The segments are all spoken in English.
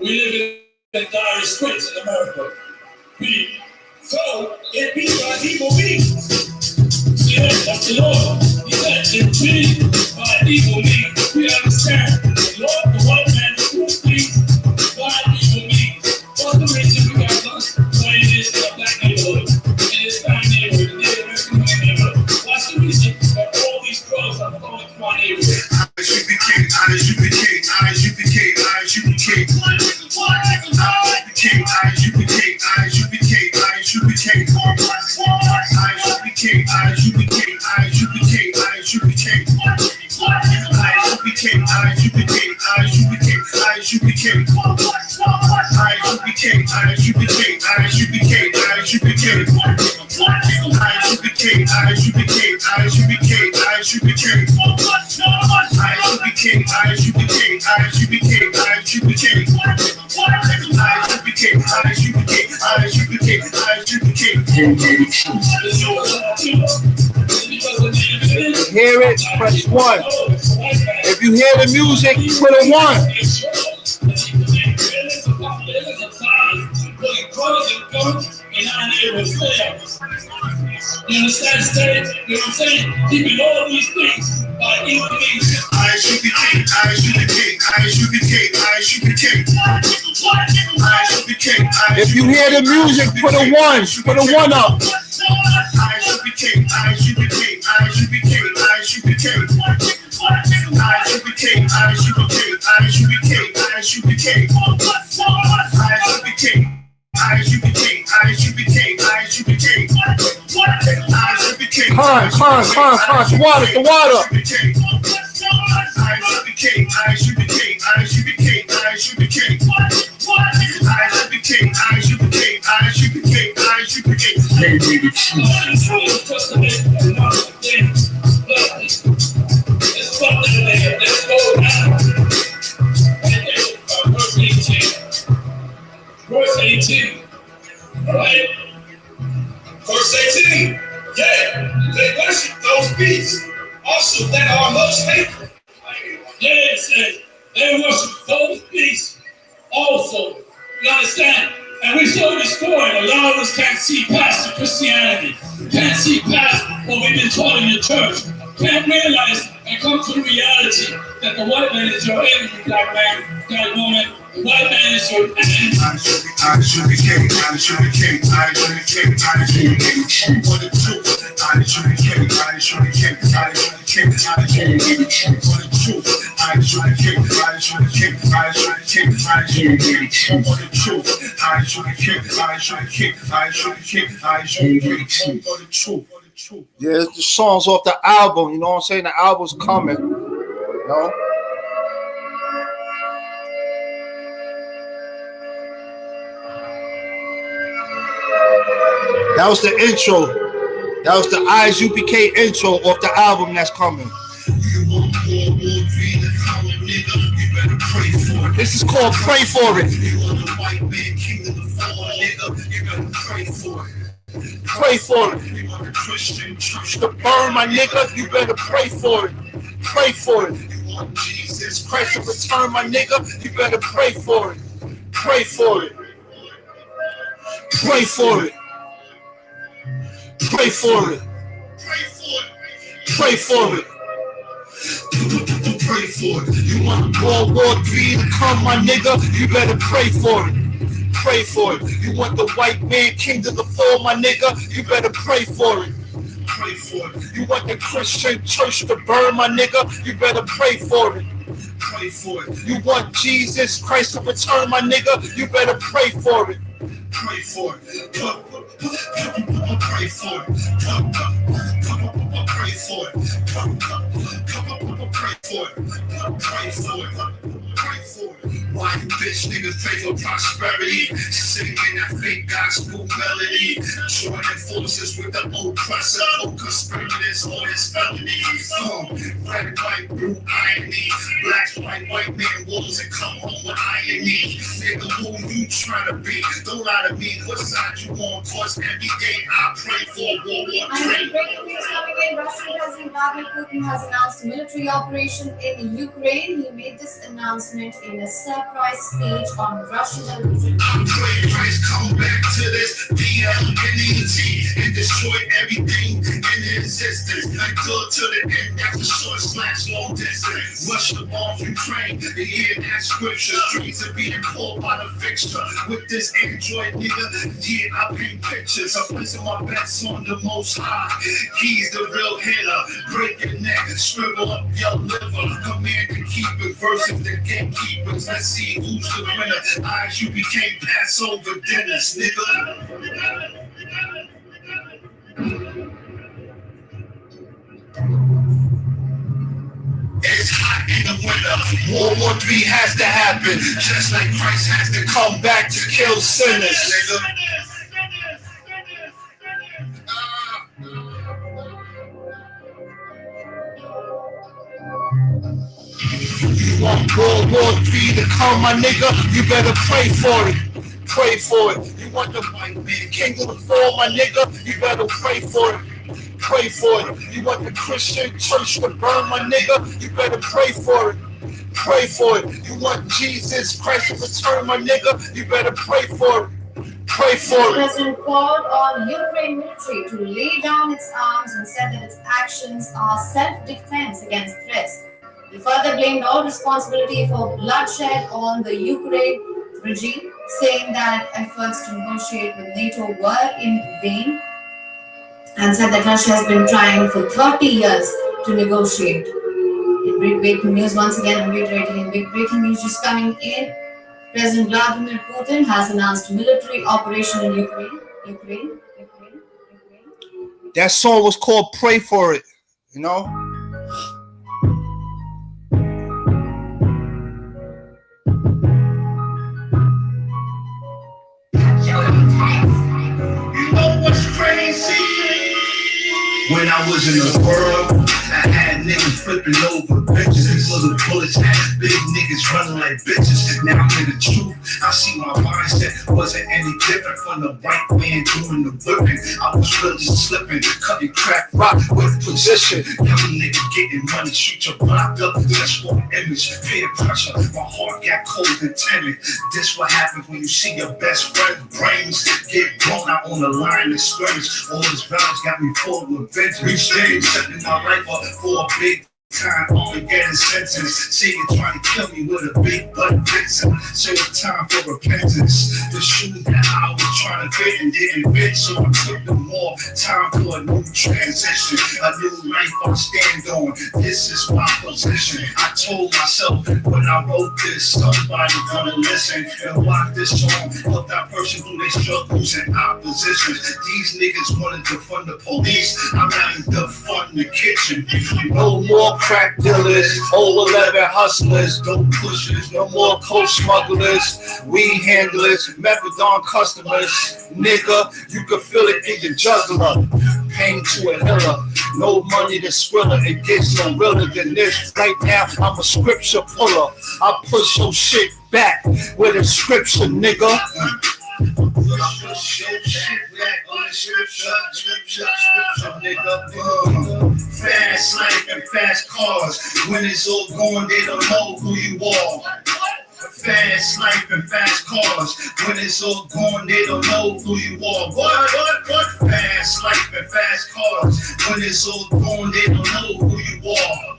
We live in dire straits in America. So it be by evil means. See, that's the Lord. He said it be by evil means. We understand the Lord, the white man, the true things by evil means. What's the reason we got guns? Why it is in a black neighborhood, in this black neighborhood, in the Native American neighborhood? What's the reason that all these drugs are going to my neighborhood? ISUPK, ISUPK, ISUPK, ISUPK, ISUPK, ISUPK, ISUPK, Hear it, press 1. If you hear the music, put a 1. You understand, State? You know what I'm saying? Keeping all these things by evil means. ISUPK, ISUPK, ISUPK, ISUPK, ISUPK. If you hear the music, put a 1. Put a 1 up. ISUPK, ISUPK, ISUPK, ISUPK, ISUPK, ISUPK, ISUPK, ISUPK, ISUPK, ISUPK, ISUPK, Con, the water. ISUPK, ISUPK, ISUPK, ISUPK, Verse 18. All right? Verse 18. Yeah, they worship those beasts also that are most faithful. Yeah, it says they worship those beasts also. You understand? And we so destroyed. A lot of us can't see past the Christianity. Can't see past what we've been taught in the church. Can't realize and come to the reality that the white man is your enemy, black man, black woman. The white man is your enemy. ISUPK, ISUPK, ISUPK, ISUPK, for the truth. ISUPK, ISUPK, ISUPK, ISUPK, for the truth. ISUPK, ISUPK, ISUPK, ISUPK, for the truth. ISUPK, ISUPK, ISUPK, ISUPK, for the truth. Yeah, the songs off the album. You know what I'm saying? The album's coming. You know? That was the intro. That was the ISUPK intro off the album that's coming. This is called Pray For It. Pray for it. To burn my nigga, you better pray for it. Pray for it. Jesus Christ to return my nigga, you better pray for it. Pray for it. Pray for it. Pray for it. Pray for it. Pray for it. You want World War III to come, my nigga? You better pray for it. Pray for it. You want the white man kingdom to fall, my nigga? You better pray for it. Pray for it. You want the Christian church to burn, my nigga? You better pray for it. Pray for it. You want Jesus Christ to return, my nigga? You better pray for it. Pray for it. Pray for it. Pray for it. Pray for it. Pray for it. Pray for it. Why you bitch niggas pray for prosperity? Singing that fake gospel melody. Joining forces with the oppressor. Co-conspirators on his felony. Red, white, blue, irony. Black, white man wolves and come home with irony. Nigga, who you trying to be. Don't lie to me. What side you on? Cause every day I pray for World War III. Breaking news coming in. Russian President Vladimir Putin has announced a military operation in Ukraine. He made this announcement in a surprise speech on Russian television. I pray Christ come back to this DLNET and destroy everything in existence. Until to the end, that's a short slash long distance. Russia bombs Ukraine, the year that scripture. Streets are being called by the fixture. With this Android nigga, yeah, I paint pictures. I'm placing my bets on the most high. He's the real hitter. Break your neck, scribble up your liver. Command to keep it versus the gatekeepers. Let's see who's the winner. ISUPK Passover dinners, nigga. It's hot in the winter. World War III has to happen. Just like Christ has to come back to kill sinners, nigga. You want World War III to come, my nigga? You better pray for it. Pray for it. You want the white man kingdom to fall, my nigga? You better pray for it. Pray for it. You want the Christian church to burn, my nigga? You better pray for it. Pray for it. You want Jesus Christ to return, my nigga? You better pray for it. Pray for it. The president called on Ukraine military to lay down its arms and said that its actions are self-defense against threats. He further blamed all responsibility for bloodshed on the Ukraine regime, saying that efforts to negotiate with NATO were in vain, and said that Russia has been trying for 30 years to negotiate. In big breaking news, once again, I'm reiterating, in big breaking news just coming in, President Vladimir Putin has announced military operation in Ukraine. That song was called Pray For It, you know? You know what's crazy? When I was in the world, I had niggas flipping over bitches. Little bullets had big niggas running like bitches. Now I'm in the truth. I see my mindset wasn't any different from the white man doing the whipping. I was really slipping, cutting crack rock with position. Young nigga getting money, shoot your block up just for an image. Peer pressure, my heart got cold and timid. This what happens when you see your best friend's brains get blown out on the line of scrimmage. All this violence got me full with vengeance. Setting my life up for a big time, only getting sentence. Say you're trying to kill me with a big butt vixen. So it's time for repentance. The shoes that I was trying to fit and didn't fit, so I took the more time for a new transition, a new life I'll stand on. This is my position. I told myself when I wrote this, somebody gonna listen and watch this song. Help that person through their struggles and oppositions. These niggas wanted to fund the police. I'm out to fund the kitchen. No more crack dealers, 011 hustlers, dope pushers, no more coke smugglers, weed handlers, methadone customers. Nigga, you can feel it in your juggler. Pain to a healer, no money to swiller. It gets no realer than this. Right now, I'm a scripture puller. I push your shit back with a scripture, nigga. Fast life and fast cars. When it's all gone, they don't know who you are. Fast life and fast cars. When it's all gone, they don't know who you are. What? Fast life and fast cars. When it's all gone, they don't know who you are.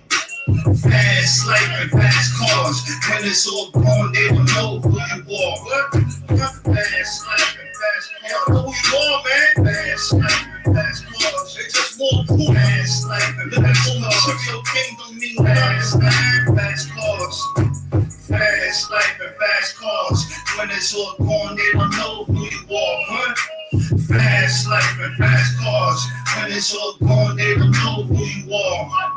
Fast life and fast cars. When it's all gone, they don't know who you are. What? Fast life and fast cars. Know who you are, man. Fast life and fast cars. It's just more cool. Fast life and fast cars. Your kingdom mean fast life and fast cars. Fast life and fast cars. When it's all gone, they don't know who you are. What? Fast life and fast cars. When it's all gone, they don't know who you are.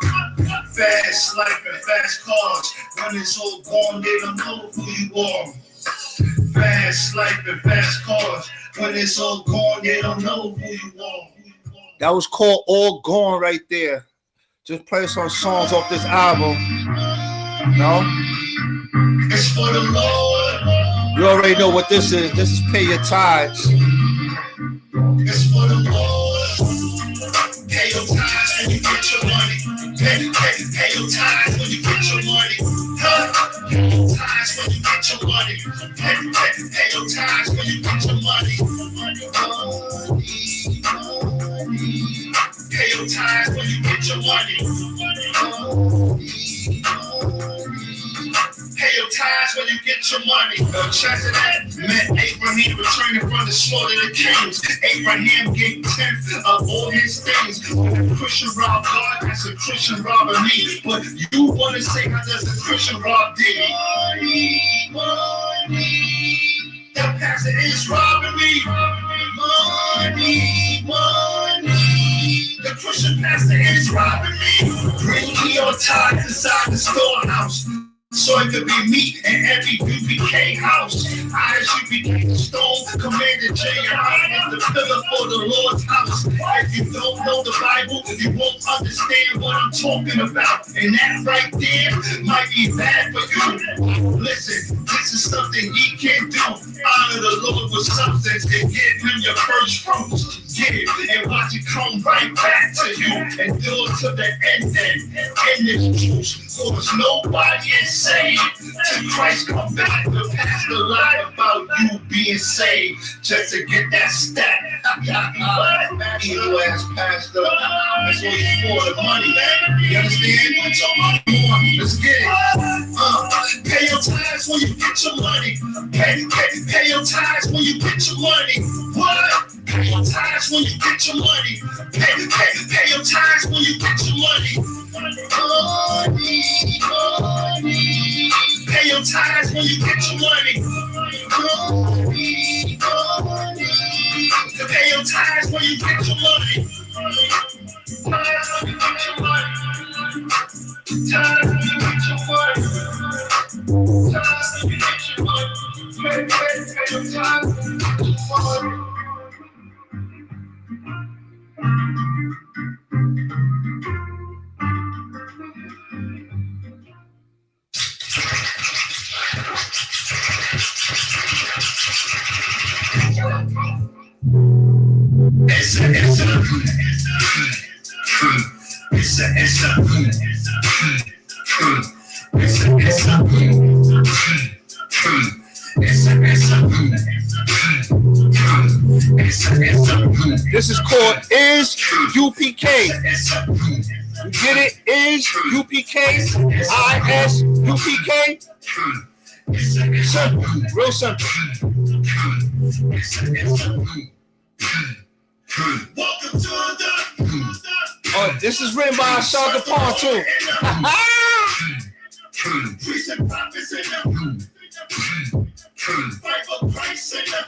Fast life and fast cars. When it's all gone, they don't know who you are. Fast life and fast cars. When it's all gone, they don't know who you are. That was called All Gone right there. Just play some songs off this album. No? It's for the Lord. You already know what this is. This is Pay Your Tithes. It's for the Lord. Pay your tithes when you get your money. Pay your tithes when you get your money. Huh? Pay your tithes when you get your money. Pay your tithes when you get your money. Money. Pay your tithes when you get your money. Pay your tithes when you get your money. Chapter that met Abraham returning from the slaughter of the kings. Abraham gave 10th of all his things. When a Christian rob God, that's a Christian robbing me. But you want to say how does a Christian rob Diddy? Money. That pastor is robbing me. Money. The Christian pastor is robbing me. Bring me your tithes inside the storehouse, so it could be me in every UPK house. ISUPK stone, Commander J. is the pillar for the Lord's house. If you don't know the Bible, you won't understand what I'm talking about. And that right there might be bad for you. Listen, this is something he can do. Honor the Lord with substance and give him your first fruits. Give and watch it come right back to you and do it to the end. In this juice, cause nobody is saved till Christ come back to pass the lie about you being saved just to get that stat. Evil ass pastor. That's what he's for, the money. You understand? Put your money on. Let's get it. Pay your tithes when you get your money. Pay your tithes when you get your money. What? Pay your tithes when you get your money. Pay your tithes when you get your money. Money. Pay your tithes when you get your money. Money. Pay your tithes when you get your money. Tithes when you get your money. Tithes when you get your money. Tithes when you get your money. Pay your tithes when you get your money. This is called ISUPK. You get it? ISUPK. ISUPK. Simple. Real simple. Welcome to the. Oh, this is written by Shaka Paul too. Priests and prophets in them. Fight for Christ in them.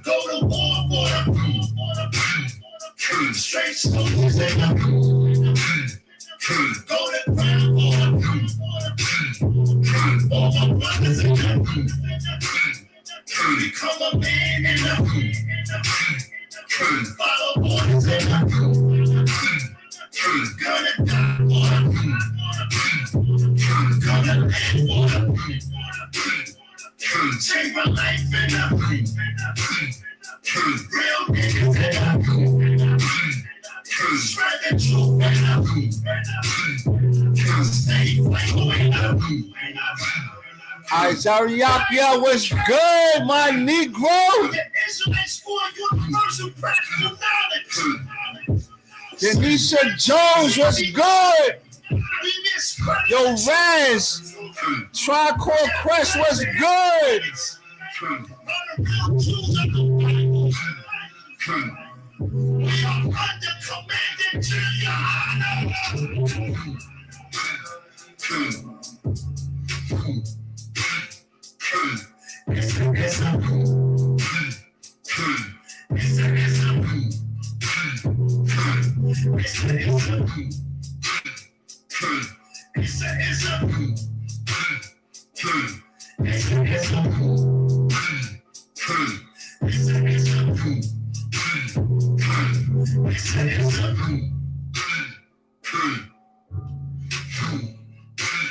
Go to war for them. Straight soldiers in them. Go to ground for them. All my brothers in them. Become a man in them. Follow orders in them. Gonna die for them. Gonna live for them. Take my life in them. Real niggas in them. Spread the truth in them. Stay faithful in them. Isaiah was good, my Negro. The Israelites for universal practical knowledge. Denisha Jones was good. Yo, Rez, Tricore Quest was good. We are under command to your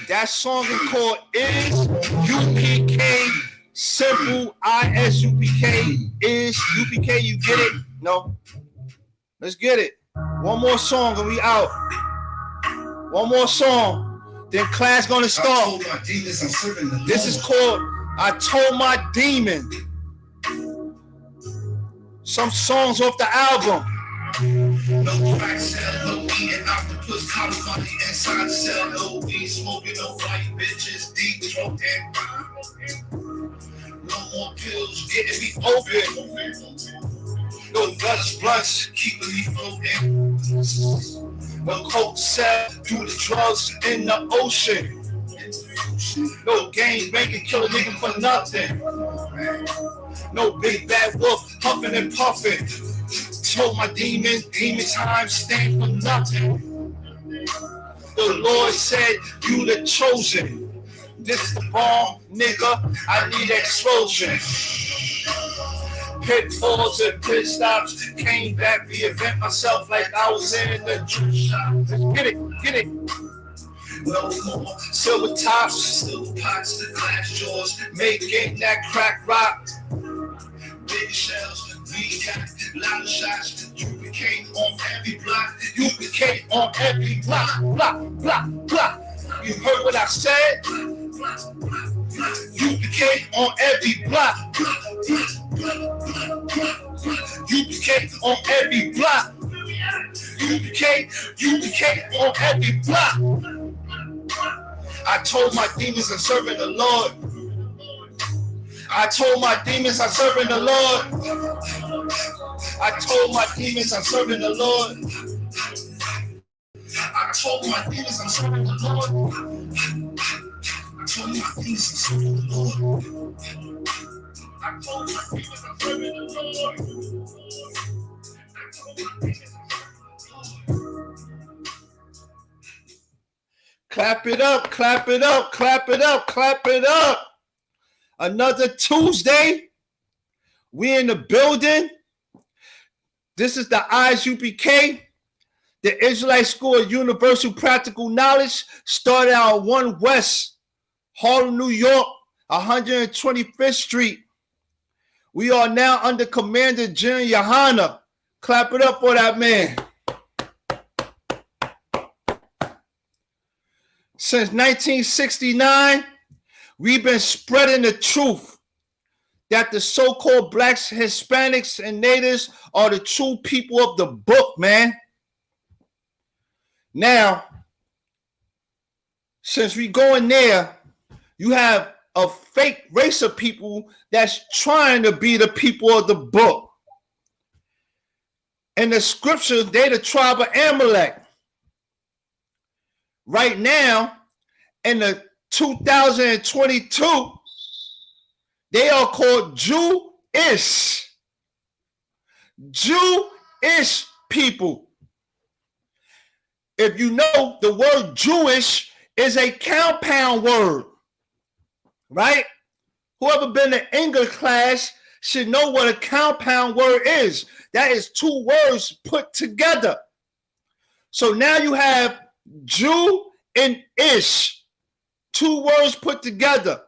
That song is called ISUPK. simple ISUPK is UPK. You get it? No. Let's get it. One more song and we out. One more song. Then class gonna start. This is called I Told My Demon. Some songs off the album. No crack cell, no eating octopus, powder money inside the cell, no weed smoking, no white bitches, deep throat and no more pills, getting me open. No Dutch blunts, keeping me floating. No coke cell, do the drugs in the ocean. No gang banging, kill a nigga for nothing. No big bad wolf, huffing and puffing. Told my demon time stand for nothing. The Lord said, you the chosen. This the bomb, nigga, I need explosion. Pitfalls and pit stops, came back, reinvent myself like I was in the juice shop. Get it. No more silver tops, silver pots, the glass jaws, making that crack rock. Big shells. We got a lot of shots. You became on every block. You became on every block. Block. You heard what I said? You became on every block. You became on every block. You became on every block. I told my demons I'm serving the Lord. I told my demons I'm serving the Lord. I told my demons I'm serving the Lord. I told my demons I'm serving the Lord. I told my demons I'm serving the Lord. I told my demons I'm serving the Lord. I told my demons I'm serving the Lord. Clap it up, clap it up, clap it up, clap it up. Another Tuesday. We in the building. This is the ISUPK, the Israelite School of Universal Practical Knowledge, started out on 1 West, Harlem, New York, 125th Street. We are now under Commander General Yohana. Clap it up for that man. Since 1969, we've been spreading the truth that the so-called blacks, Hispanics, and natives are the true people of the book, man. Now, since we go in there, you have a fake race of people that's trying to be the people of the book. In the scriptures, they the tribe of Amalek. Right now, in the 2022, they are called Jewish people. If you know, the word Jewish is a compound word, right? Whoever been in English class should know what a compound word is. That is 2 words put together. So now you have Jew and ish, 2 words put together,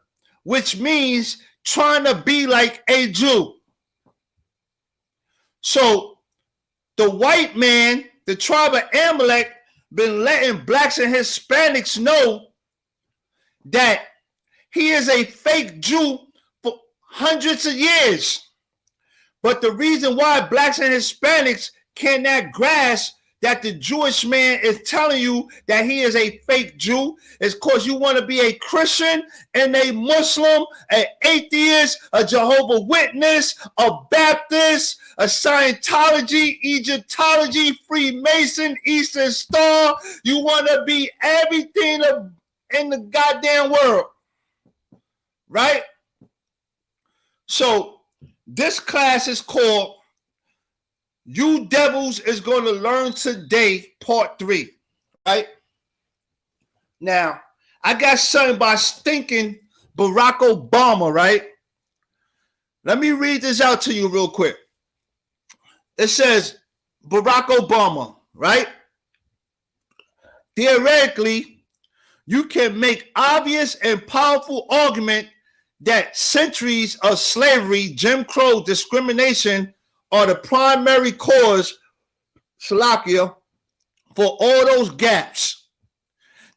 which means trying to be like a Jew. So the white man, the tribe of Amalek, been letting blacks and Hispanics know that he is a fake Jew for hundreds of years. But the reason why blacks and Hispanics cannot grasp that the Jewish man is telling you that he is a fake Jew is because you want to be a Christian and a Muslim, an atheist, a Jehovah's Witness, a Baptist, a Scientology, Egyptology, Freemason, Eastern Star. You want to be everything in the goddamn world, right? So this class is called You Devils is going to Learn Today, Part 3, right? Now, I got something by stinking Barack Obama, right? Let me read this out to you real quick. It says, Barack Obama, right? Theoretically, you can make obvious and powerful argument that centuries of slavery, Jim Crow, discrimination are the primary cause, Salakia, for all those gaps,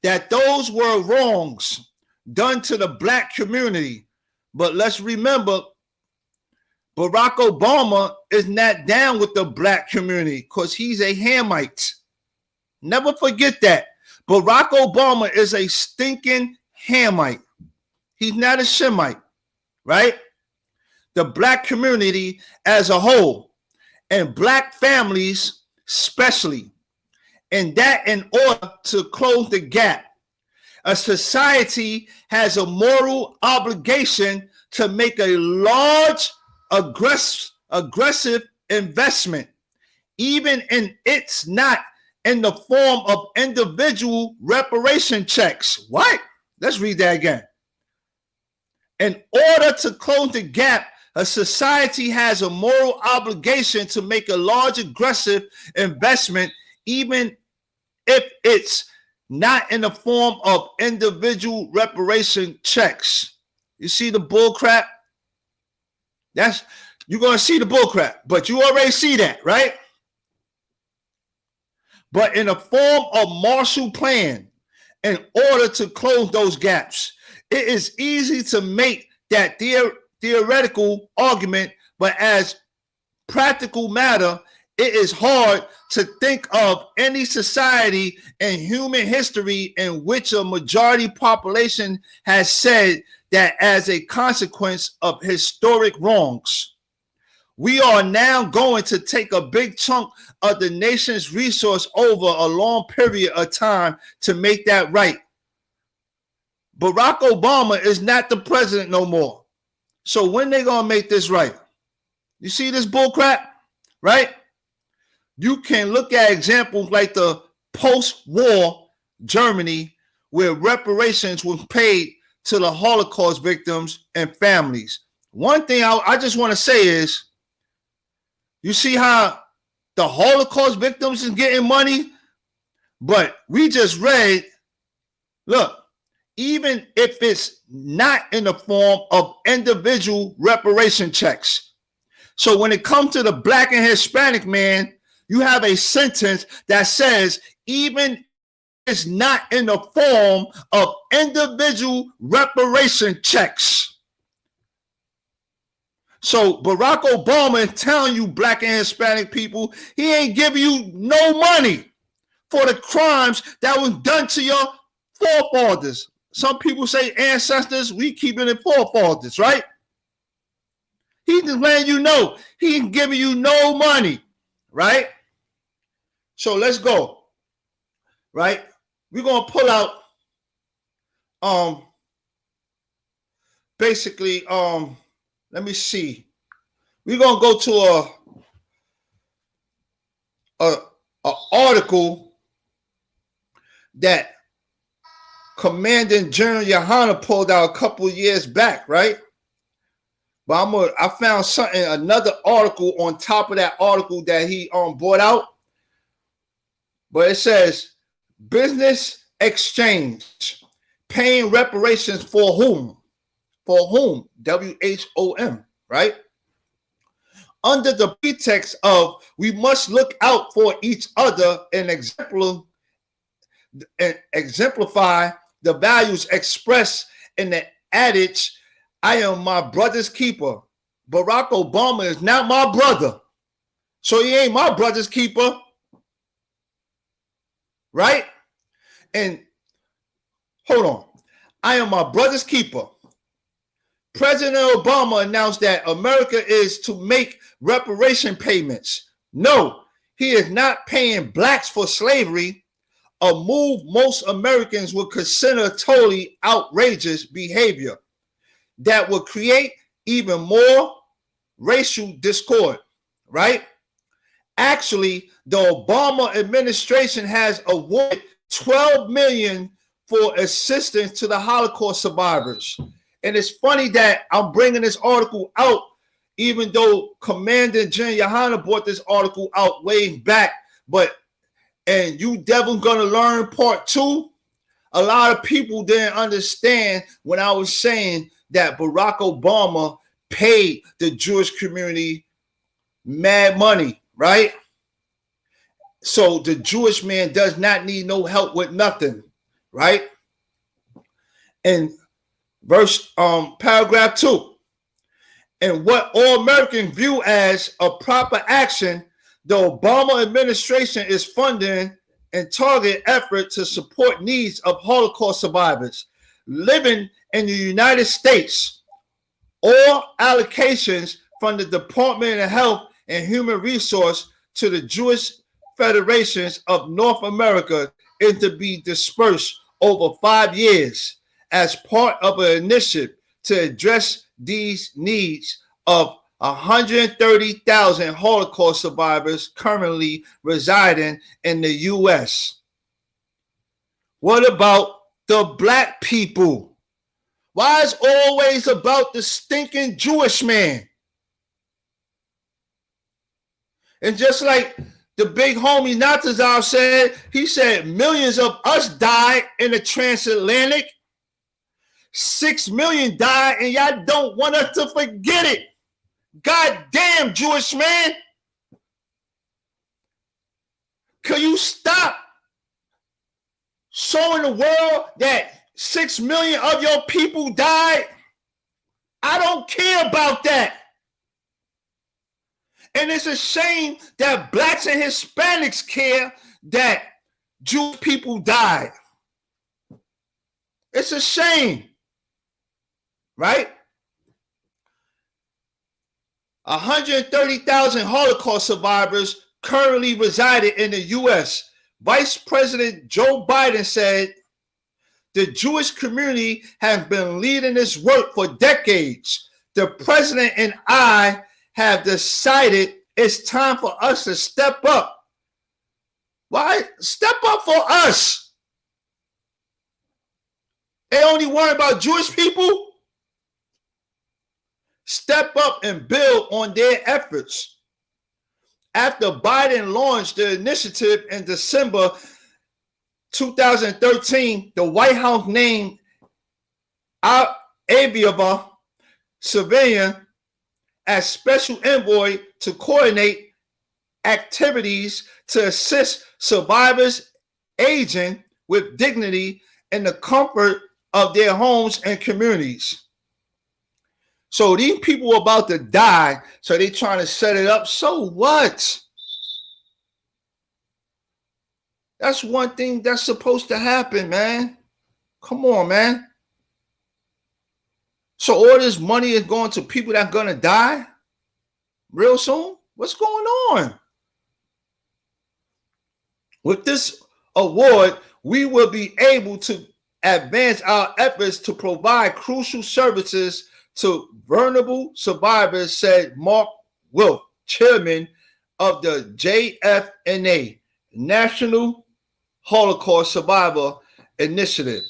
that those were wrongs done to the black community. But let's remember, Barack Obama is not down with the black community because he's a Hamite. Never forget that. Barack Obama is a stinking Hamite. He's not a Shemite, right? The black community as a whole, and black families especially, and that in order to close the gap. A society has a moral obligation to make a large, aggressive investment, even in it's not in the form of individual reparation checks. What? Let's read that again. In order to close the gap, a society has a moral obligation to make a large, aggressive investment, even if it's not in the form of individual reparation checks. You see the bull crap? You're going to see the bull crap, but you already see that, right? But in the form of Marshall Plan, in order to close those gaps, it is easy to make that theoretical argument, but as practical matter, it is hard to think of any society in human history in which a majority population has said that as a consequence of historic wrongs, we are now going to take a big chunk of the nation's resource over a long period of time to make that right. Barack Obama is not the president no more. So when they gonna make this right? You see this bullcrap, right? You can look at examples like the post-war Germany, where reparations were paid to the Holocaust victims and families. One thing I just want to say is, you see how the Holocaust victims is getting money? But we just read, look, even if it's not in the form of individual reparation checks. So when it comes to the black and Hispanic man, you have a sentence that says, even if it's not in the form of individual reparation checks. So Barack Obama is telling you, black and Hispanic people, he ain't giving you no money for the crimes that was done to your forefathers. Some people say ancestors, we keeping it forefathers, right? He's just letting you know he ain't giving you no money, right? So let's go, right? We're going to pull out basically, let me see. We're going to go to a article that Commandant General Yohana pulled out a couple of years back, right? But I found another article on top of that article that he brought out. But it says, business exchange, paying reparations for whom? For whom? WHOM, right? Under the pretext of we must look out for each other and exemplify the values expressed in the adage, I am my brother's keeper. Barack Obama is not my brother. So he ain't my brother's keeper. Right? And hold on. I am my brother's keeper. President Obama announced that America is to make reparation payments. No, he is not paying blacks for slavery, a move most Americans would consider totally outrageous behavior that would create even more racial discord, right? Actually, the Obama administration has awarded $12 million for assistance to the Holocaust survivors. And it's funny that I'm bringing this article out, even though Commander General Yohana brought this article out way back. And you devil gonna learn part two. A lot of people didn't understand when I was saying that Barack Obama paid the Jewish community mad money, right? So the Jewish man does not need no help with nothing, right? And paragraph 2. And what all Americans view as a proper action, the Obama administration is funding and target effort to support needs of Holocaust survivors living in the United States. All allocations from the Department of Health and Human Resources to the Jewish Federations of North America is to be dispersed over 5 years as part of an initiative to address these needs of 130,000 Holocaust survivors currently residing in the U.S. What about the black people? Why is it always about the stinking Jewish man? And just like the big homie Natazar said, he said millions of us died in the transatlantic. 6 million died, and y'all don't want us to forget it. God damn, Jewish man. Could you stop showing the world that 6 million of your people died? I don't care about that. And it's a shame that blacks and Hispanics care that Jewish people died. It's a shame, right? 130,000 Holocaust survivors currently resided in the U.S. Vice President Joe Biden said, the Jewish community has been leading this work for decades. The president and I have decided it's time for us to step up. Why? Step up for us. They only worry about Jewish people. Step up and build on their efforts. After Biden launched the initiative in December 2013, the White House named Aviava Civilian as special envoy to coordinate activities to assist survivors aging with dignity in the comfort of their homes and communities. So these people are about to die, so they're trying to set it up. So what? That's one thing that's supposed to happen, man. Come on, man. So all this money is going to people that are going to die real soon? What's going on? With this award, we will be able to advance our efforts to provide crucial services to vulnerable survivors, said Mark Wolf, chairman of the JFNA, National Holocaust Survivor Initiative.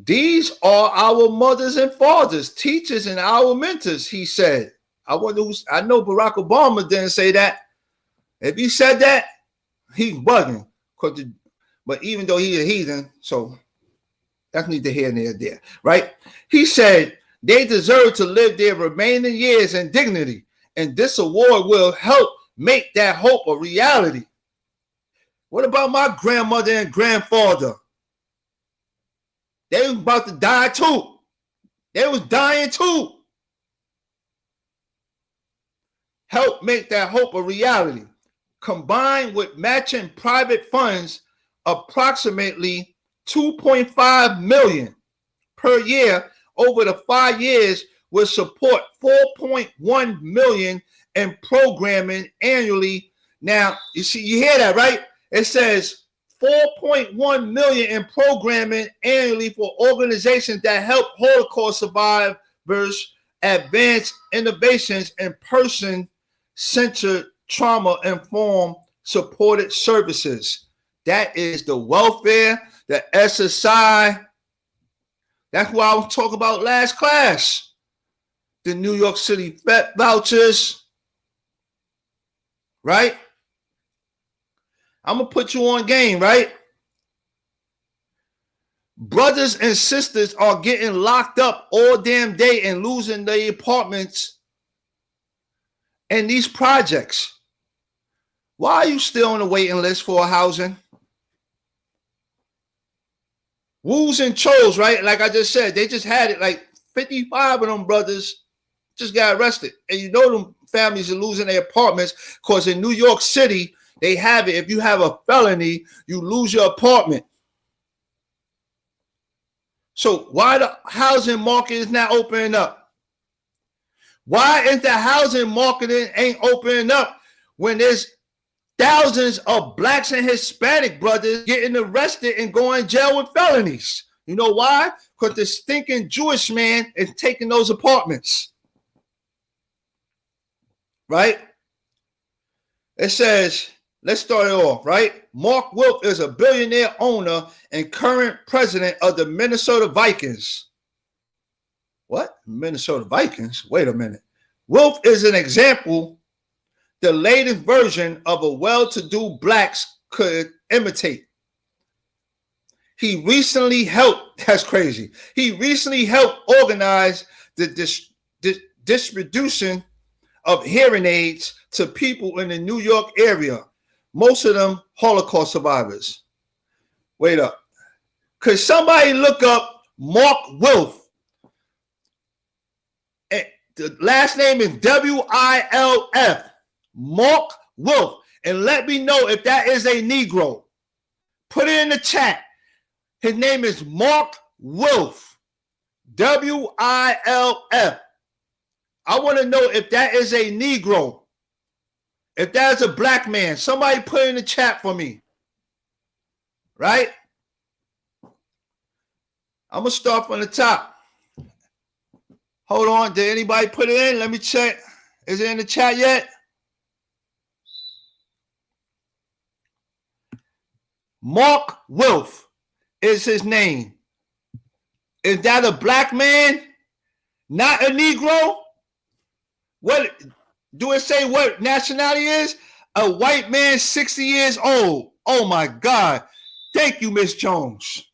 These are our mothers and fathers, teachers, and our mentors, he said. I know Barack Obama didn't say that. If he said that, he's bugging. But even though he's a heathen, so that's neither here nor there, right? He said they deserve to live their remaining years in dignity, and this award will help make that hope a reality. What about my grandmother and grandfather? They was about to die too. They was dying too. Help make that hope a reality. Combined with matching private funds, approximately $2.5 million per year over the 5 years will support $4.1 million in programming annually. Now, you hear that, right? It says $4.1 million in programming annually for organizations that help Holocaust survivors advance innovations in person-centered trauma-informed supported services. That is the welfare, the SSI. That's what I was talking about last class. The New York City vet vouchers, right? I'm going to put you on game, right? Brothers and sisters are getting locked up all damn day and losing their apartments and these projects. Why are you still on the waiting list for housing? Woos and Chos, right? Like I just said, they just had it. Like 55 of them brothers just got arrested. And you know them families are losing their apartments because in New York City, they have it. If you have a felony, you lose your apartment. So why the housing market is not opening up? Why is the housing market ain't opening up when there's thousands of blacks and Hispanic brothers getting arrested and going to jail with felonies? You know why? Because the stinking Jewish man is taking those apartments. Right? It says, let's start it off, right? Mark Wilf is a billionaire owner and current president of the Minnesota Vikings. What? Minnesota Vikings? Wait a minute. Wilf is an example, the latest version of a well-to-do blacks could imitate. He recently helped, that's crazy. He recently helped organize the distribution of hearing aids to people in the New York area, most of them Holocaust survivors. Wait up. Could somebody look up Mark Wilf? The last name is W-I-L-F. Mark Wilf. And let me know if that is a Negro. Put it in the chat. His name is Mark Wilf. W-I-L-F. I want to know if that is a Negro. If that is a black man. Somebody put it in the chat for me. Right? I'm going to start from the top. Hold on. Did anybody put it in? Let me check. Is it in the chat yet? Mark Wilf is his name. Is that a black man? Not a Negro? What do it say what nationality is? A white man, 60 years old. Oh my God. Thank you, Miss Jones.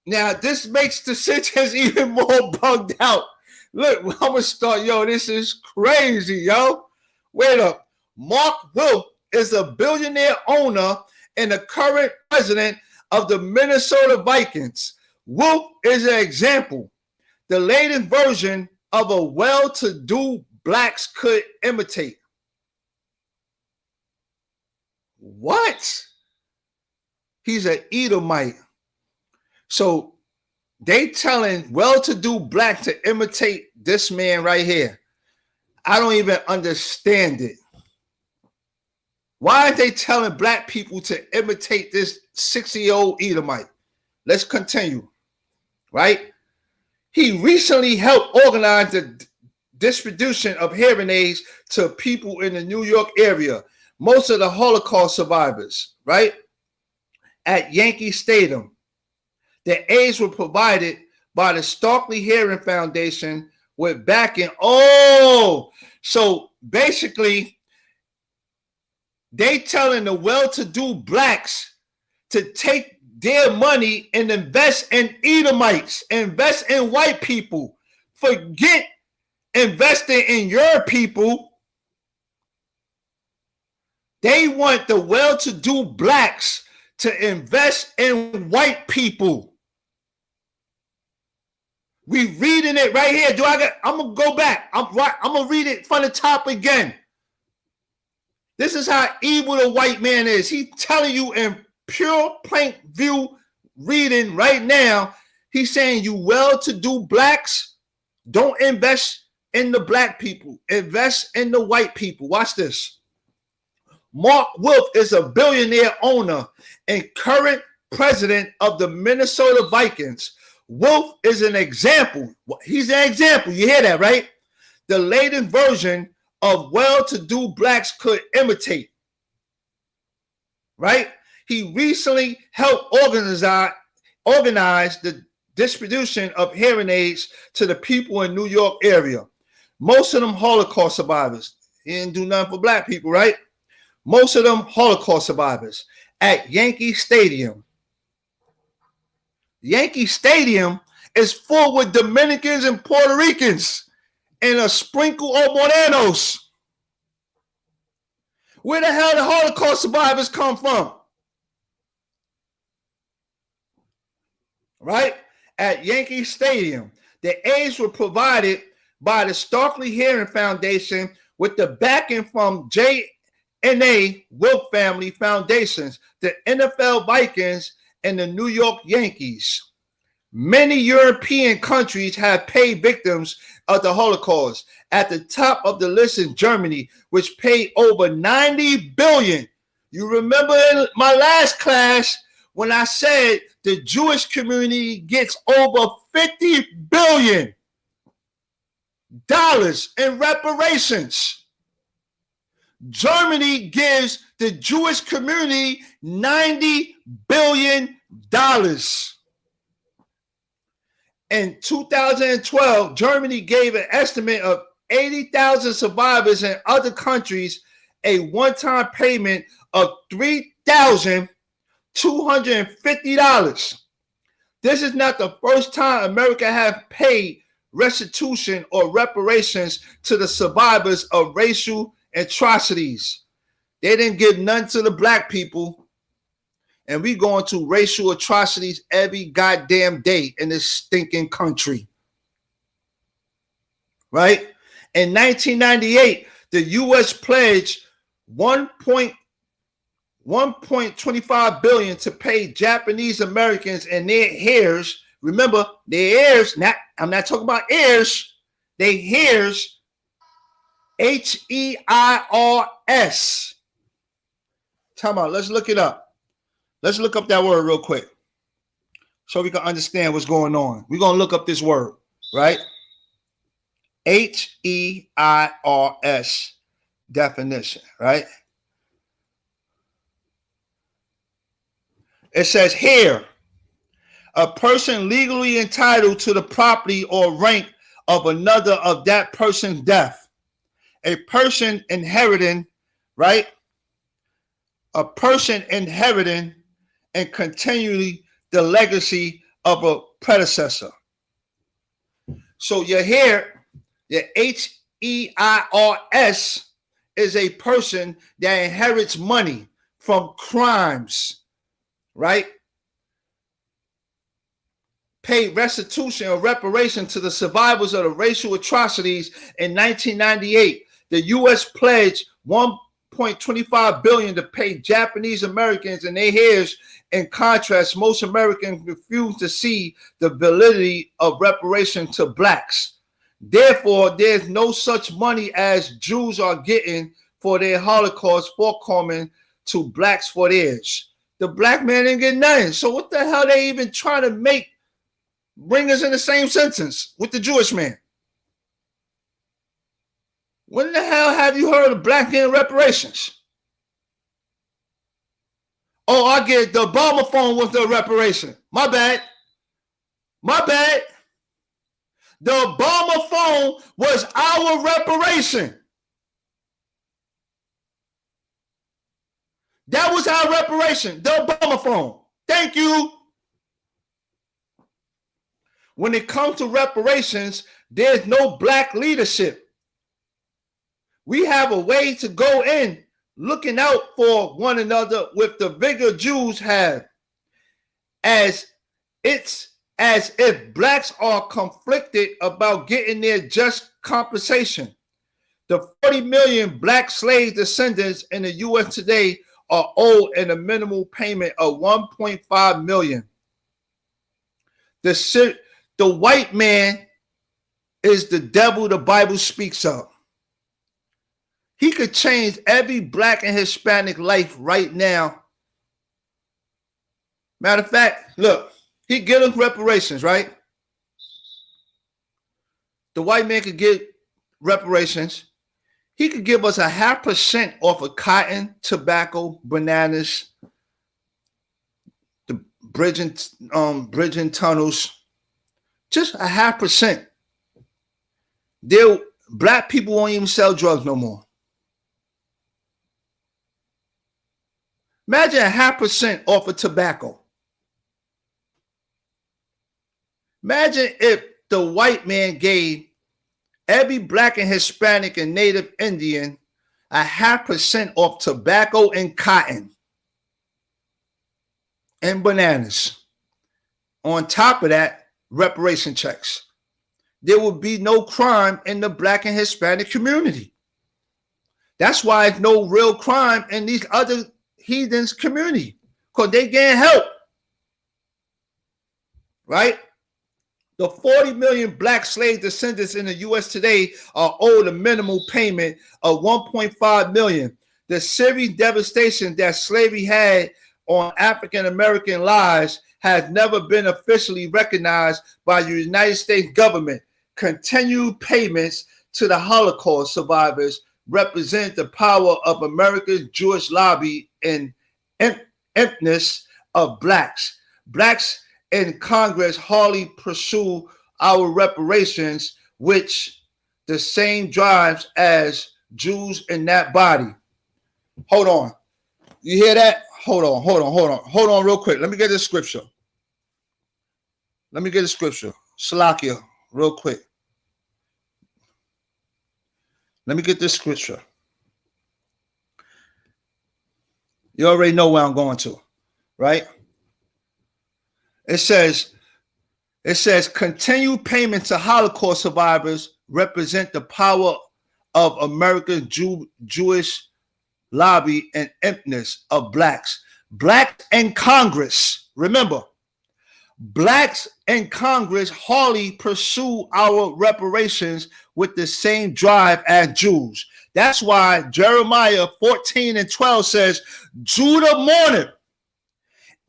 Now, this makes the sentence even more bugged out. Look, I'm going to start. Yo, this is crazy, yo. Wait up. Mark Wilf is a billionaire owner and the current president of the Minnesota Vikings. Wilf is an example, the latest version of a well-to-do blacks could imitate. What? He's an Edomite. So they telling well-to-do black to imitate this man right here. I don't even understand it. Why are they telling black people to imitate this 60-year-old Edomite? Let's continue, right? He recently helped organize the distribution of hearing aids to people in the New York area, most of the Holocaust survivors, right? At Yankee Stadium. The aids were provided by the Starkly Hearing Foundation with backing. Oh, so basically, they telling the well-to-do blacks to take their money and invest in Edomites, invest in white people. Forget investing in your people. They want the well-to-do blacks to invest in white people. We reading it right here. I'm gonna go back. I'm gonna read it from the top again. This is how evil the white man is. He's telling you in pure plain view reading right now. He's saying you well-to-do blacks, don't invest in the black people. Invest in the white people. Watch this. Mark Wilf is a billionaire owner and current president of the Minnesota Vikings. Wilf is an example. He's an example. You hear that, right? The latest version of well-to-do blacks could imitate. Right? He recently helped organize the distribution of hearing aids to the people in New York area. Most of them Holocaust survivors. He didn't do nothing for black people, right? Most of them Holocaust survivors at Yankee Stadium. Yankee Stadium is full with Dominicans and Puerto Ricans and a sprinkle of Morenos. Where the hell the Holocaust survivors come from? Right? At Yankee Stadium, the aids were provided by the Starkly Hearing Foundation with the backing from J&A Wilk Family Foundations, the NFL Vikings, and the New York Yankees. Many European countries have paid victims of the Holocaust. At the top of the list is Germany, which paid over 90 billion. You remember in my last class when I said the Jewish community gets over $50 billion in reparations. Germany gives the Jewish community $90 billion. In 2012, Germany gave an estimate of 80,000 survivors in other countries a one-time payment of $3,250. This is not the first time America has paid restitution or reparations to the survivors of racial atrocities. They didn't give none to the black people. And we going to racial atrocities every goddamn day in this stinking country. Right? In 1998, the U.S. pledged $1.25 billion to pay Japanese Americans and their heirs. Remember, their heirs, I'm not talking about heirs, their heirs, H-E-I-R-S. Time out, let's look it up. Let's look up that word real quick so we can understand what's going on. We're going to look up this word, right? H-E-I-R-S definition, right? It says here, a person legally entitled to the property or rank of another of that person's death. A person inheriting, right? A person inheriting and continually the legacy of a predecessor. So your here, your H-E-I-R-S is a person that inherits money from crimes, right? Paid restitution or reparation to the survivors of the racial atrocities in 1998. The U.S. pledged $1.25 billion to pay Japanese Americans and their heirs. In contrast, most Americans refuse to see the validity of reparation to blacks. Therefore, there's no such money as Jews are getting for their Holocaust forthcoming to blacks for theirs. The black man didn't get nothing. So what the hell they even trying to bring us in the same sentence with the Jewish man? When the hell have you heard of black getting reparations? Oh, I get the Obama phone with the reparation. My bad. The Obama phone was our reparation. That was our reparation, the Obama phone. Thank you. When it comes to reparations, there's no black leadership. We have a way to go in looking out for one another with the vigor Jews have, as if blacks are conflicted about getting their just compensation. The 40 million black slave descendants in the U.S. today are owed a minimal payment of $1.5 million. The white man is the devil the Bible speaks of. He could change every black and Hispanic life right now. Matter of fact, look, he give us reparations, right? The white man could get reparations. He could give us 0.5% off of cotton, tobacco, bananas, the bridging tunnels, just 0.5%. Black people won't even sell drugs no more. Imagine 0.5% off of tobacco. Imagine if the white man gave every black and Hispanic and Native Indian a 0.5% off tobacco and cotton and bananas. On top of that, reparation checks. There would be no crime in the black and Hispanic community. That's why there's no real crime in these other heathens community, because they getting help. Right? The 40 million black slave descendants in the U.S. today are owed a minimal payment of $1.5 million. The serious devastation that slavery had on African American lives has never been officially recognized by the United States government. Continued payments to the Holocaust survivors represent the power of America's Jewish lobby and emptiness of blacks. Blacks in Congress hardly pursue our reparations, which the same drives as Jews in that body. Hold on. You hear that? Hold on real quick. Let me get this scripture. Salakia, real quick. Let me get this scripture. You already know where I'm going to, right? It says, continued payment to Holocaust survivors represent the power of America's Jewish lobby and emptiness of blacks. Blacks in Congress, remember, blacks in Congress hardly pursue our reparations with the same drive as Jews. That's why Jeremiah 14:12 says, Judah mourneth,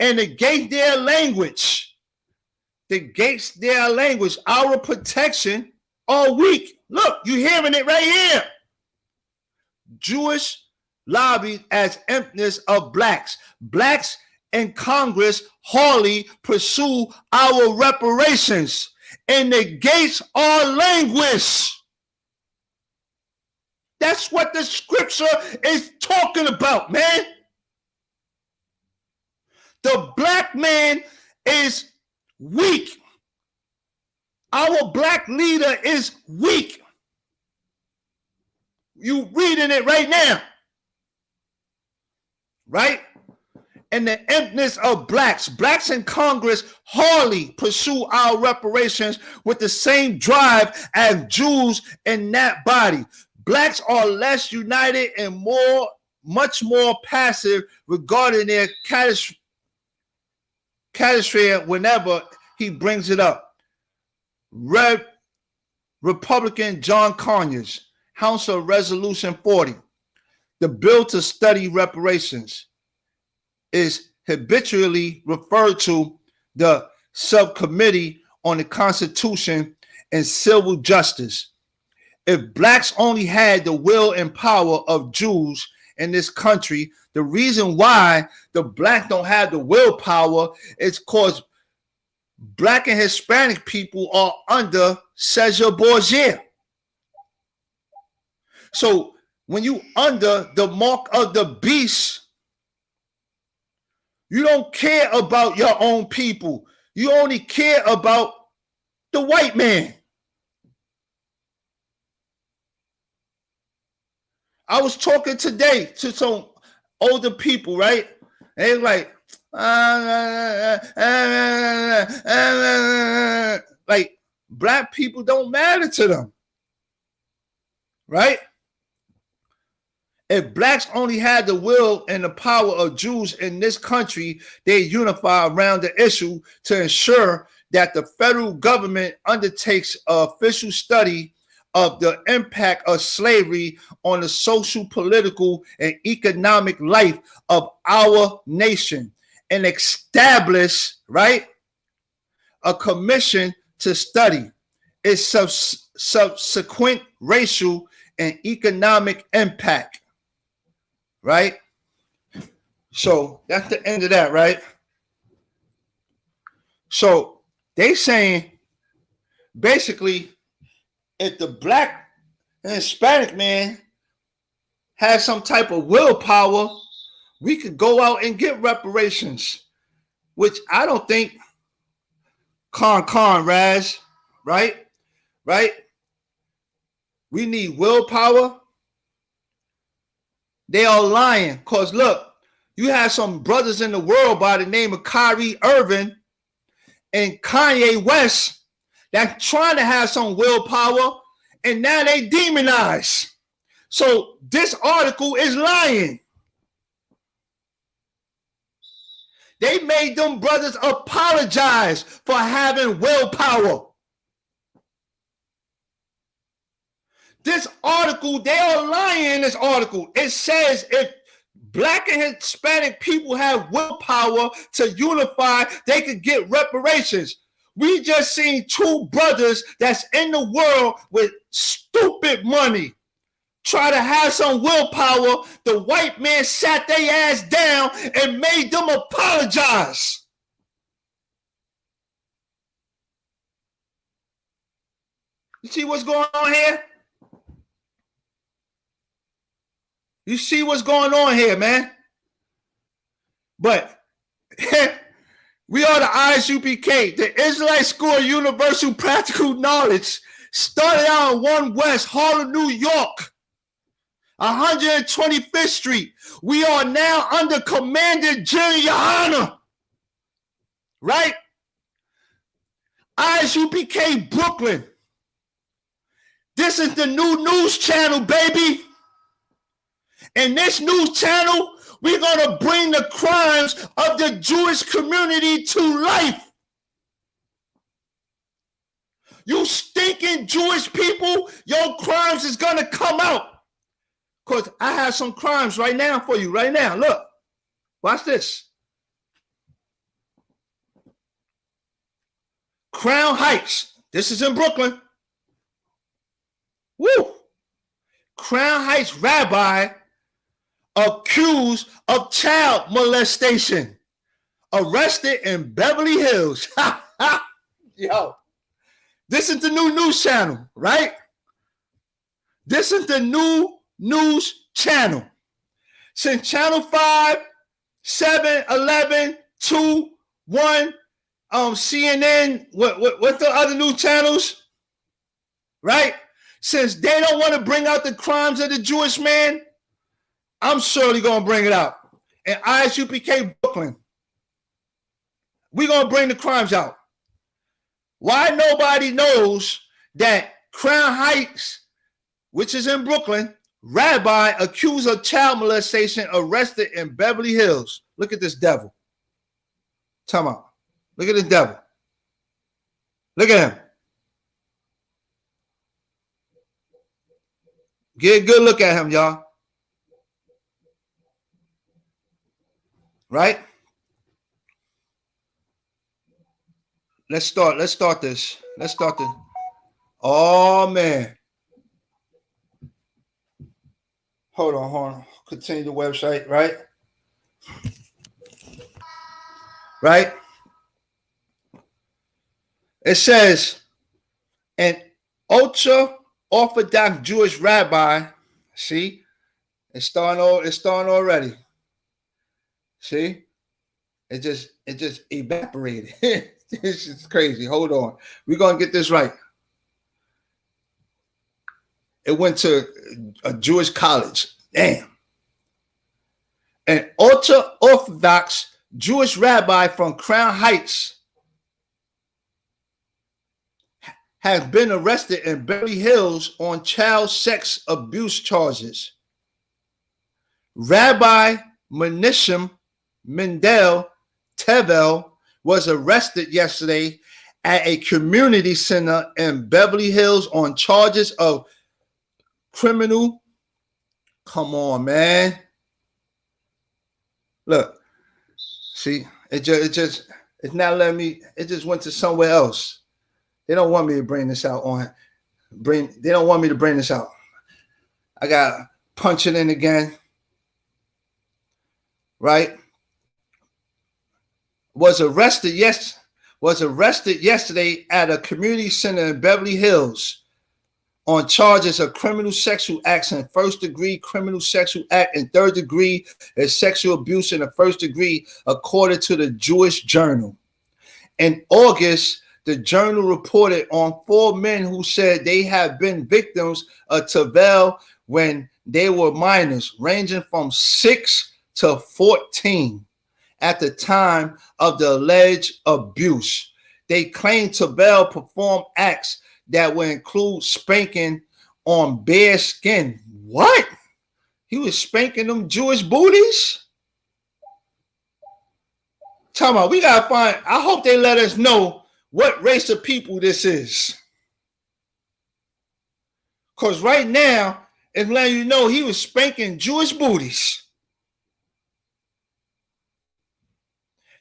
and the gates their language. Our protection all week. Look, you hearing it right here. Jewish lobby as emptiness of blacks. Blacks in Congress hardly pursue our reparations, and the gates are languish. That's what the scripture is talking about, man. The black man is weak. Our black leader is weak. You reading it right now. Right? And the emptiness of blacks. Blacks in Congress hardly pursue our reparations with the same drive as Jews in that body. Blacks are less united and much more passive regarding their catastrophe whenever he brings it up. Republican John Conyers, House of Resolution 40. The bill to study reparations is habitually referred to the Subcommittee on the Constitution and Civil Justice. If blacks only had the will and power of Jews in this country, the reason why the black don't have the willpower is because black and Hispanic people are under Cesar Borgia. So when you under the mark of the beast, you don't care about your own people. You only care about the white man. I was talking today to some older people, right? And they were like, like black people don't matter to them, right? If blacks only had the will and the power of Jews in this country, they unify around the issue to ensure that the federal government undertakes an official study of the impact of slavery on the social, political, and economic life of our nation, and establish, right, a commission to study its subsequent racial and economic impact, right? So that's the end of that, right? So they saying basically, if the black and Hispanic man has some type of willpower, we could go out and get reparations, which I don't think Raz, right? Right? We need willpower. They are lying. Because look, you have some brothers in the world by the name of Kyrie Irving and Kanye West that's trying to have some willpower, and now they demonize. So this article is lying. They made them brothers apologize for having willpower. This article, they are lying in this article. It says if Black and Hispanic people have willpower to unify, they could get reparations. We just seen two brothers that's in the world with stupid money try to have some willpower. The white man sat their ass down and made them apologize. You see what's going on here? You see what's going on here, man? But we are the ISUPK, the Israelite School of Universal Practical Knowledge, started out in 1 West, Harlem, New York, 125th Street. We are now under Commander Giuliani, right? ISUPK Brooklyn. This is the new news channel, baby. In this news channel, we're going to bring the crimes of the Jewish community to life. You stinking Jewish people, your crimes is going to come out. Because I have some crimes right now for you, right now. Look, watch this. Crown Heights. This is in Brooklyn. Woo! Crown Heights rabbi accused of child molestation, arrested in Beverly Hills. Yo, this is the new news channel, right? This is the new news channel. Since channel 5, 7, 11, 2, 1, CNN, what the other new channels, right? Since they don't want to bring out the crimes of the Jewish man, I'm surely going to bring it out. And ISUPK Brooklyn, we're going to bring the crimes out. Why nobody knows that Crown Heights, which is in Brooklyn, rabbi accused of child molestation, arrested in Beverly Hills. Look at this devil. Come on. Look at this devil. Look at him. Get a good look at him, y'all. Right? Let's start this. Let's start this. Oh, man. Hold on. Continue the website, right? Right? It says, an ultra-Orthodox Jewish rabbi, see? It's starting already. See? It just evaporated. This is crazy. Hold on. We're going to get this right. It went to a Jewish college. Damn. An ultra-Orthodox Jewish rabbi from Crown Heights has been arrested in Beverly Hills on child sex abuse charges. Rabbi Menachem Mendel Tevel was arrested yesterday at a community center in Beverly Hills on charges of criminal. Come on, man. Look, see, it's not letting me. It just went to somewhere else. They don't want me to bring this out They don't want me to bring this out. I got to punch it in again. Right? Was arrested yesterday at a community center in Beverly Hills on charges of criminal sexual acts in first degree, criminal sexual act in third degree, and sexual abuse in the first degree, according to the Jewish Journal. In August, The Journal reported on 4 men who said they had been victims of Tavell when they were minors, ranging from 6 to 14 at the time of the alleged abuse. They claimed Tavell performed acts that would include spanking on bare skin. What? He was spanking them Jewish booties? Talking about, we gotta find, I hope they let us know what race of people this is. Because right now, it's letting you know he was spanking Jewish booties.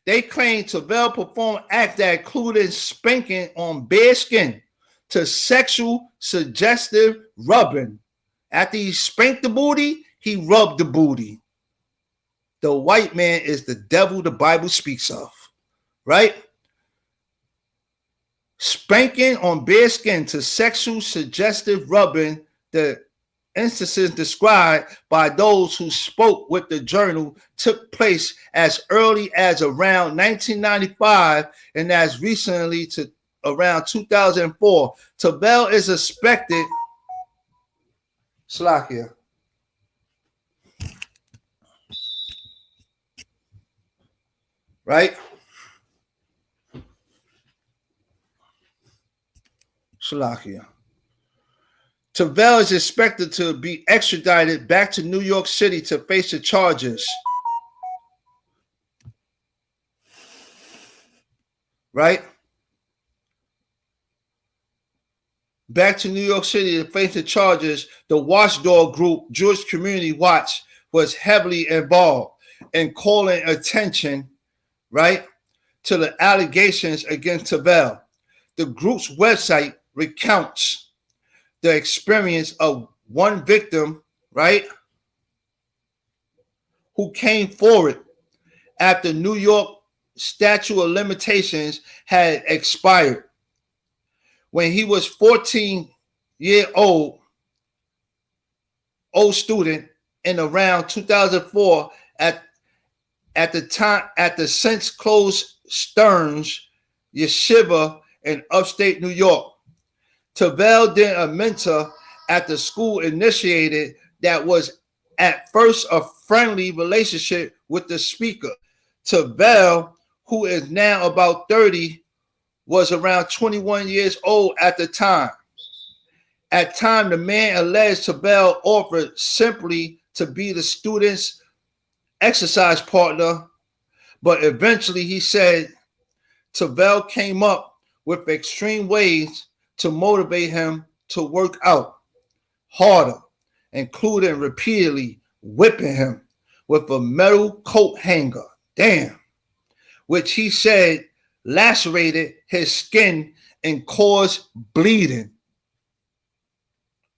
They claim Tavell performed acts that included spanking on bare skin to sexual suggestive rubbing. After he spanked the booty, he rubbed the booty. The white man is the devil the Bible speaks of, right? Spanking on bare skin to sexual suggestive rubbing, the instances described by those who spoke with the Journal took place as early as around 1995 and as recently to around 2004. Tavell is suspected. Slakia. Right? Salakia. Tavell is expected to be extradited back to New York City to face the charges. Right? Back to New York City to face the charges. The watchdog group Jewish Community Watch was heavily involved in calling attention, right, to the allegations against Tavell. The group's website recounts the experience of one victim, right, who came forward after New York statute of limitations had expired. When he was 14-year-old student in around 2004 at the time at the since closed Stearns Yeshiva in upstate New York. Tavell then a mentor at the school initiated that was at first a friendly relationship with the speaker. Tavell, who is now about 30, was around 21 years old at the time. At time, the man alleged Tavell offered simply to be the student's exercise partner, but eventually he said Tavell came up with extreme ways to motivate him to work out harder, including repeatedly whipping him with a metal coat hanger, which he said lacerated his skin and caused bleeding.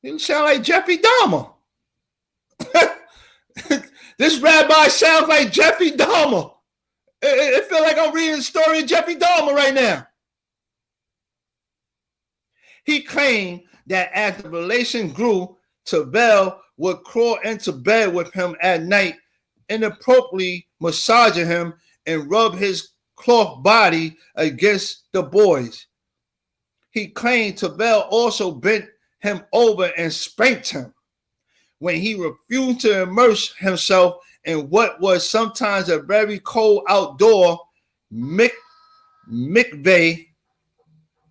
You sound like Jeffrey Dahmer. This rabbi sounds like Jeffrey Dahmer. It feels like I'm reading the story of Jeffrey Dahmer right now. He claimed that as the relation grew, Tavell would crawl into bed with him at night, inappropriately massaging him and rub his cloth body against the boys. He claimed Tavell also bent him over and spanked him. When he refused to immerse himself in what was sometimes a very cold outdoor mikveh,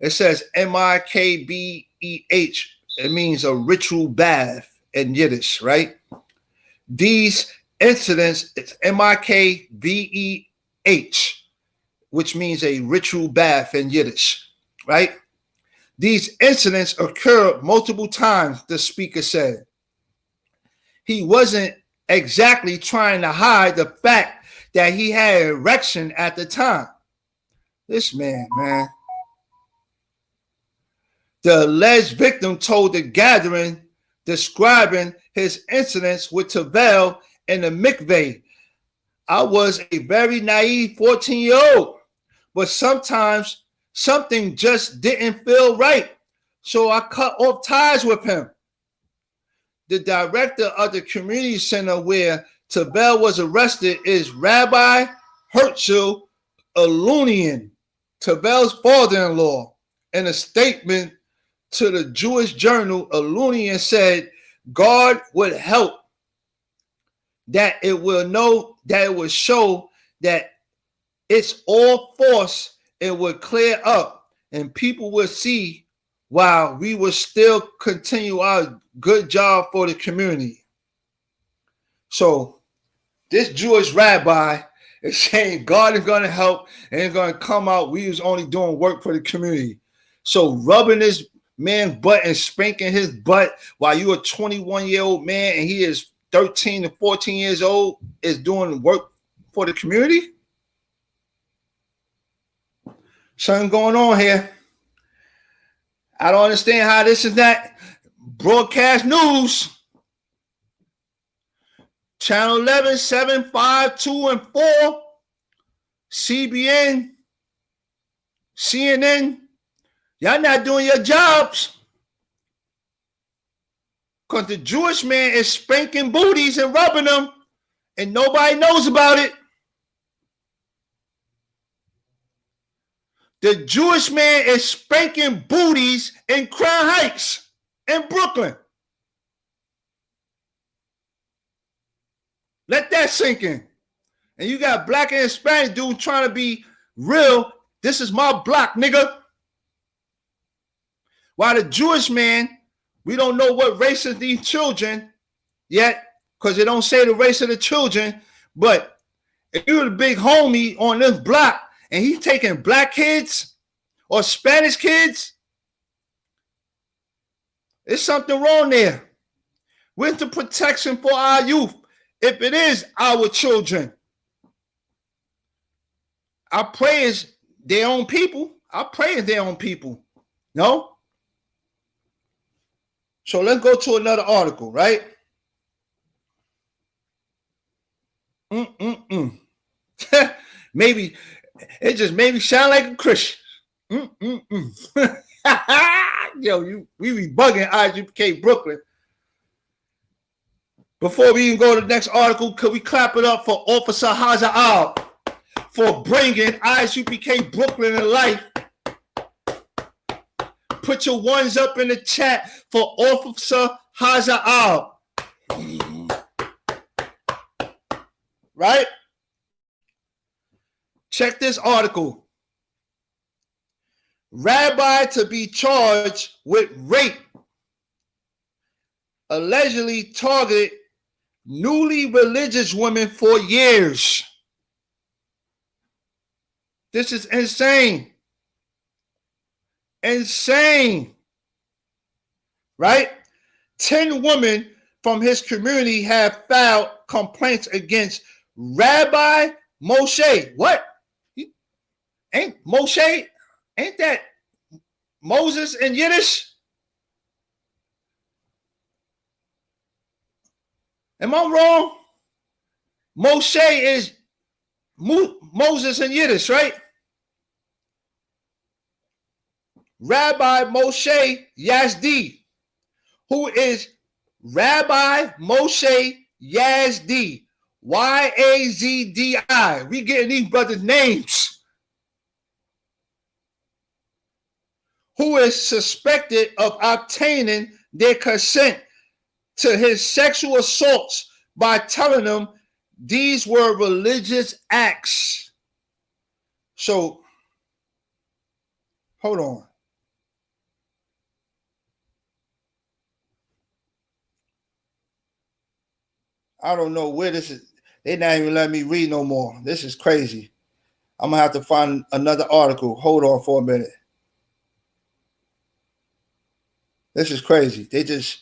it says Mikbeh. It means a ritual bath in Yiddish, right? These incidents, it's Mikbeh, which means a ritual bath in Yiddish, right? These incidents occurred multiple times, the speaker said. He wasn't exactly trying to hide the fact that he had an erection at the time. This man. The alleged victim told the gathering, describing his incidents with Tavell in the mikveh. I was a very naive 14-year-old, but sometimes something just didn't feel right, so I cut off ties with him. The director of the community center where Tavell was arrested is Rabbi Herzl Alunian. Tavel's father-in-law, in a statement to the Jewish journal Alunian, said God would help, that it will show that it's all force, it would clear up, and people would see while we will still continue our good job for the community. So this Jewish rabbi is saying God is going to help and it's going to come out. We was only doing work for the community. So rubbing this man's butt and spanking his butt while you're a 21-year-old man and he is 13 to 14 years old is doing work for the community? Something going on here. I don't understand how this is not broadcast news. Channel 11, 7, 5, 2, and 4, CBN, CNN, y'all not doing your jobs. Because the Jewish man is spanking booties and rubbing them, and nobody knows about it. The Jewish man is spanking booties in Crown Heights in Brooklyn. Let that sink in. And you got black and Hispanic dude trying to be real. This is my block, nigga. While the Jewish man, we don't know what race is these children yet, because they don't say the race of the children. But if you're the big homie on this block and he's taking black kids or Spanish kids, there's something wrong there. Where's the protection for our youth if it is our children? Our pray is their own people. Our pray is their own people. No? So let's go to another article, right? Maybe it just made me sound like a Christian. Yo, we be bugging ISUPK Brooklyn. Before we even go to the next article, could we clap it up for Officer Haza'al for bringing ISUPK Brooklyn to life? Put your ones up in the chat for Officer Haza'al. Right? Check this article. Rabbi to be charged with rape allegedly targeted newly religious women for years. This is insane. Insane. Right? 10 women from his community have filed complaints against Rabbi Moshe. What? Ain't Moshe? Ain't that Moses in Yiddish? Am I wrong? Moshe is Moses in Yiddish, right? Rabbi Moshe Yazdi, who is Rabbi Moshe Yazdi, Y-A-Z-D-I. We getting these brothers' names. Who is suspected of obtaining their consent to his sexual assaults by telling them these were religious acts. So, hold on. I don't know where this is. They're not even letting me read no more. This is crazy. I'm going to have to find another article. Hold on for a minute. This is crazy. They just...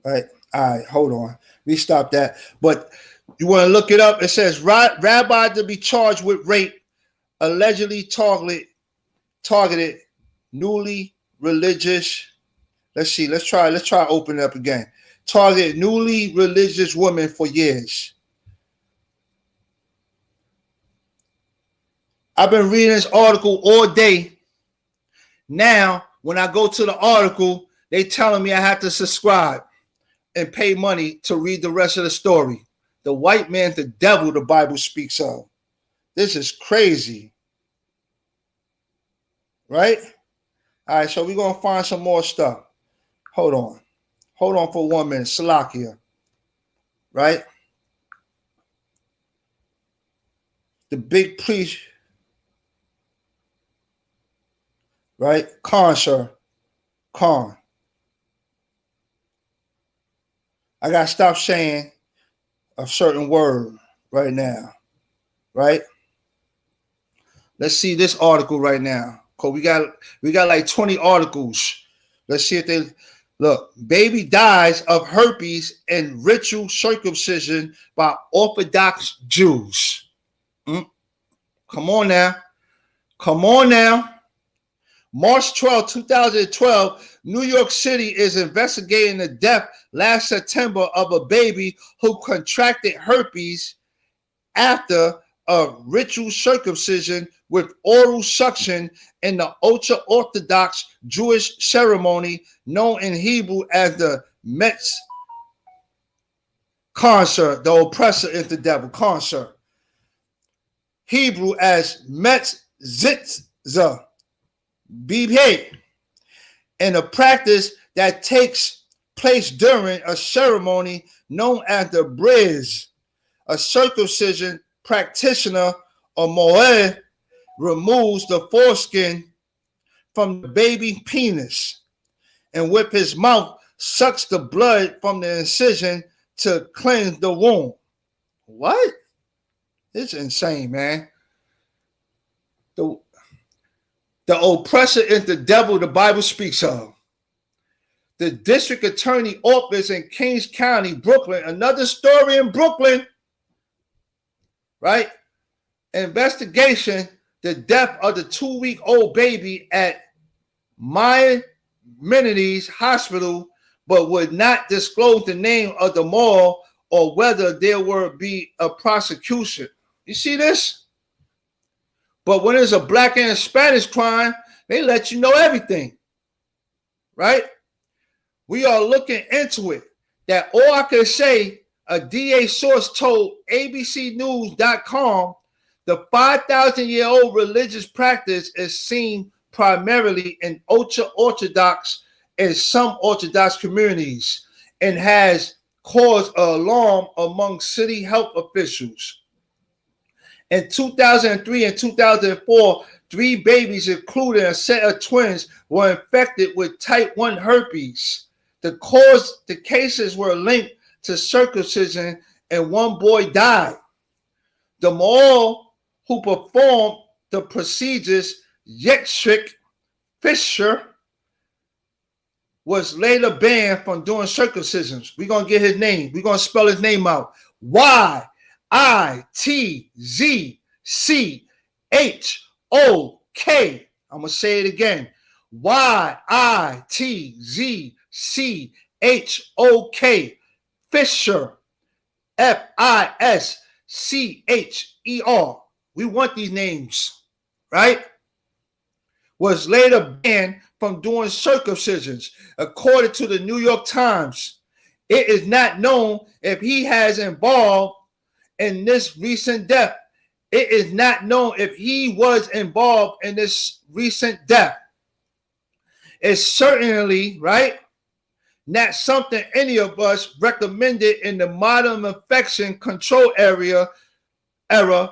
All right, hold on. We stop that. But you want to look it up. It says rabbi to be charged with rape allegedly targeted newly religious. Let's see. Let's try open it up again. Targeted newly religious women for years. I've been reading this article all day. Now, when I go to the article, They telling me I have to subscribe and pay money to read the rest of the story. The white man, the devil, the Bible speaks of. This is crazy. Right? All right, so we're going to find some more stuff. Hold on. Hold on for 1 minute. Salakia. Right? The big priest. Right? Khan, sir. Khan. I got to stop saying a certain word right now. Right? Let's see this article right now. Cause we got like 20 articles. Let's see if they look. Baby dies of herpes and ritual circumcision by Orthodox Jews. Come on now. Come on now. March 12, 2012, New York City is investigating the death last September of a baby who contracted herpes after a ritual circumcision with oral suction in the ultra-Orthodox Jewish ceremony known in Hebrew as the Metz concert, the oppressor is the devil concert. Hebrew as Metz Zitzah, BB, and a practice that takes place during a ceremony known as the Briz. A circumcision practitioner or moed removes the foreskin from the baby penis and with his mouth sucks the blood from the incision to cleanse the wound. What? It's insane, man. The oppressor is the devil the Bible speaks of. The district attorney office in Kings County, Brooklyn, another story in Brooklyn, right? Investigation, the death of the 2-week-old baby at Maimonides Hospital, but would not disclose the name of the mall or whether there will be a prosecution. You see this? But when it's a black and Spanish crime, they let you know everything, right? We are looking into it. That all I can say, a DA source told abcnews.com, the 5,000-year-old religious practice is seen primarily in ultra-Orthodox and some Orthodox communities and has caused alarm among city health officials. In 2003 and 2004, 3 babies, including a set of twins, were infected with type 1 herpes. The cases were linked to circumcision and 1 boy died. The mall who performed the procedures, Yitzhak Fisher, was later banned from doing circumcisions. We're going to get his name. We're going to spell his name out. Y-I-T-Z-C-H-O-K. I'm going to say it again. Y-I-T-Z-C-H-O-K. Fisher. F-I-S-C-H-E-R. We want these names, right? Was later banned from doing circumcisions. According to the New York Times, it is not known if he has involved in this recent death. It is not known if he was involved in this recent death. It's certainly, right, not something any of us recommended in the modern infection control era,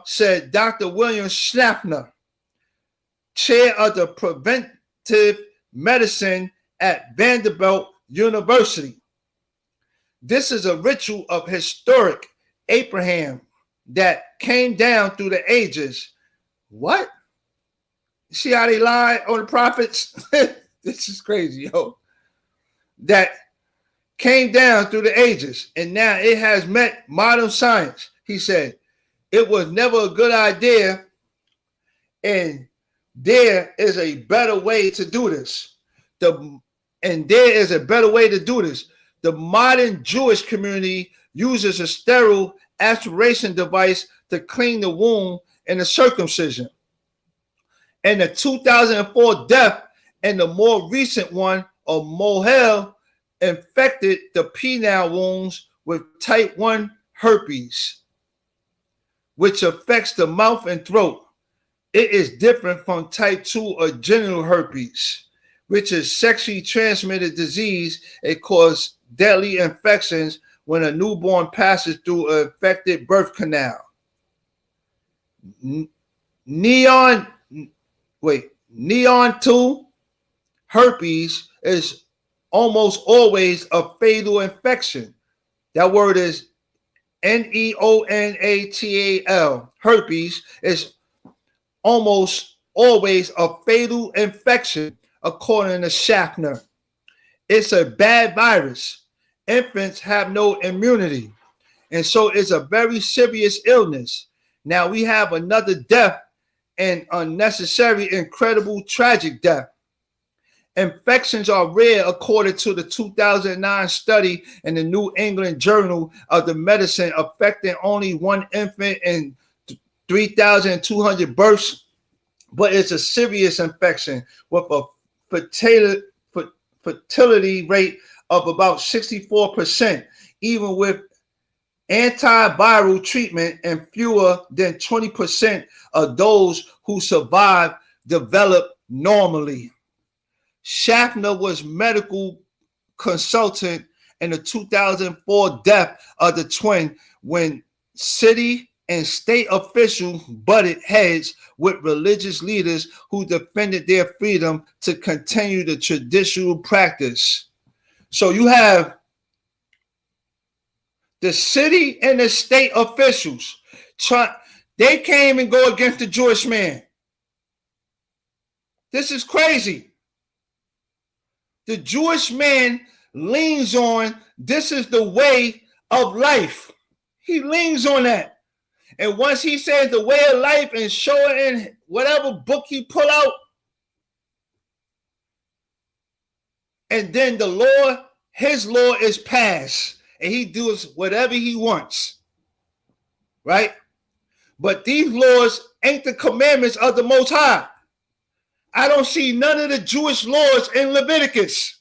said Dr. William Schnapner, chair of the preventive medicine at Vanderbilt University. This is a ritual of historic Abraham that came down through the ages. What? See how they lie on the prophets? This is crazy, yo. That came down through the ages, and now it has met modern science. He said, it was never a good idea, and there is a better way to do this. The modern Jewish community uses a sterile aspiration device to clean the wound in the circumcision. And the 2004 death and the more recent one or mohel infected the penile wounds with type 1 herpes, which affects the mouth and throat. It is different from type 2 or genital herpes, which is sexually transmitted disease. It causes deadly infections when a newborn passes through an infected birth canal. Neon 2 herpes is almost always a fatal infection. That word is neonatal. Herpes is almost always a fatal infection, according to Schaffner. It's a bad virus. Infants have no immunity, and so it's a very serious illness. Now we have another death, an unnecessary, incredible, tragic death. Infections are rare, according to the 2009 study in the New England Journal of the Medicine, affecting only one infant in 3,200 births, but it's a serious infection with a fertility rate of about 64%, even with antiviral treatment, and fewer than 20% of those who survive develop normally. Schaffner was medical consultant in the 2004 death of the twin when city and state officials butted heads with religious leaders who defended their freedom to continue the traditional practice. So you have the city and the state officials they came and go against the Jewish man. This is crazy. The Jewish man leans on this is the way of life. He leans on that. And once he says the way of life and show it in whatever book he pull out, and then the law, his law is passed, and he does whatever he wants, right? But these laws ain't the commandments of the Most High. I don't see none of the Jewish laws in Leviticus.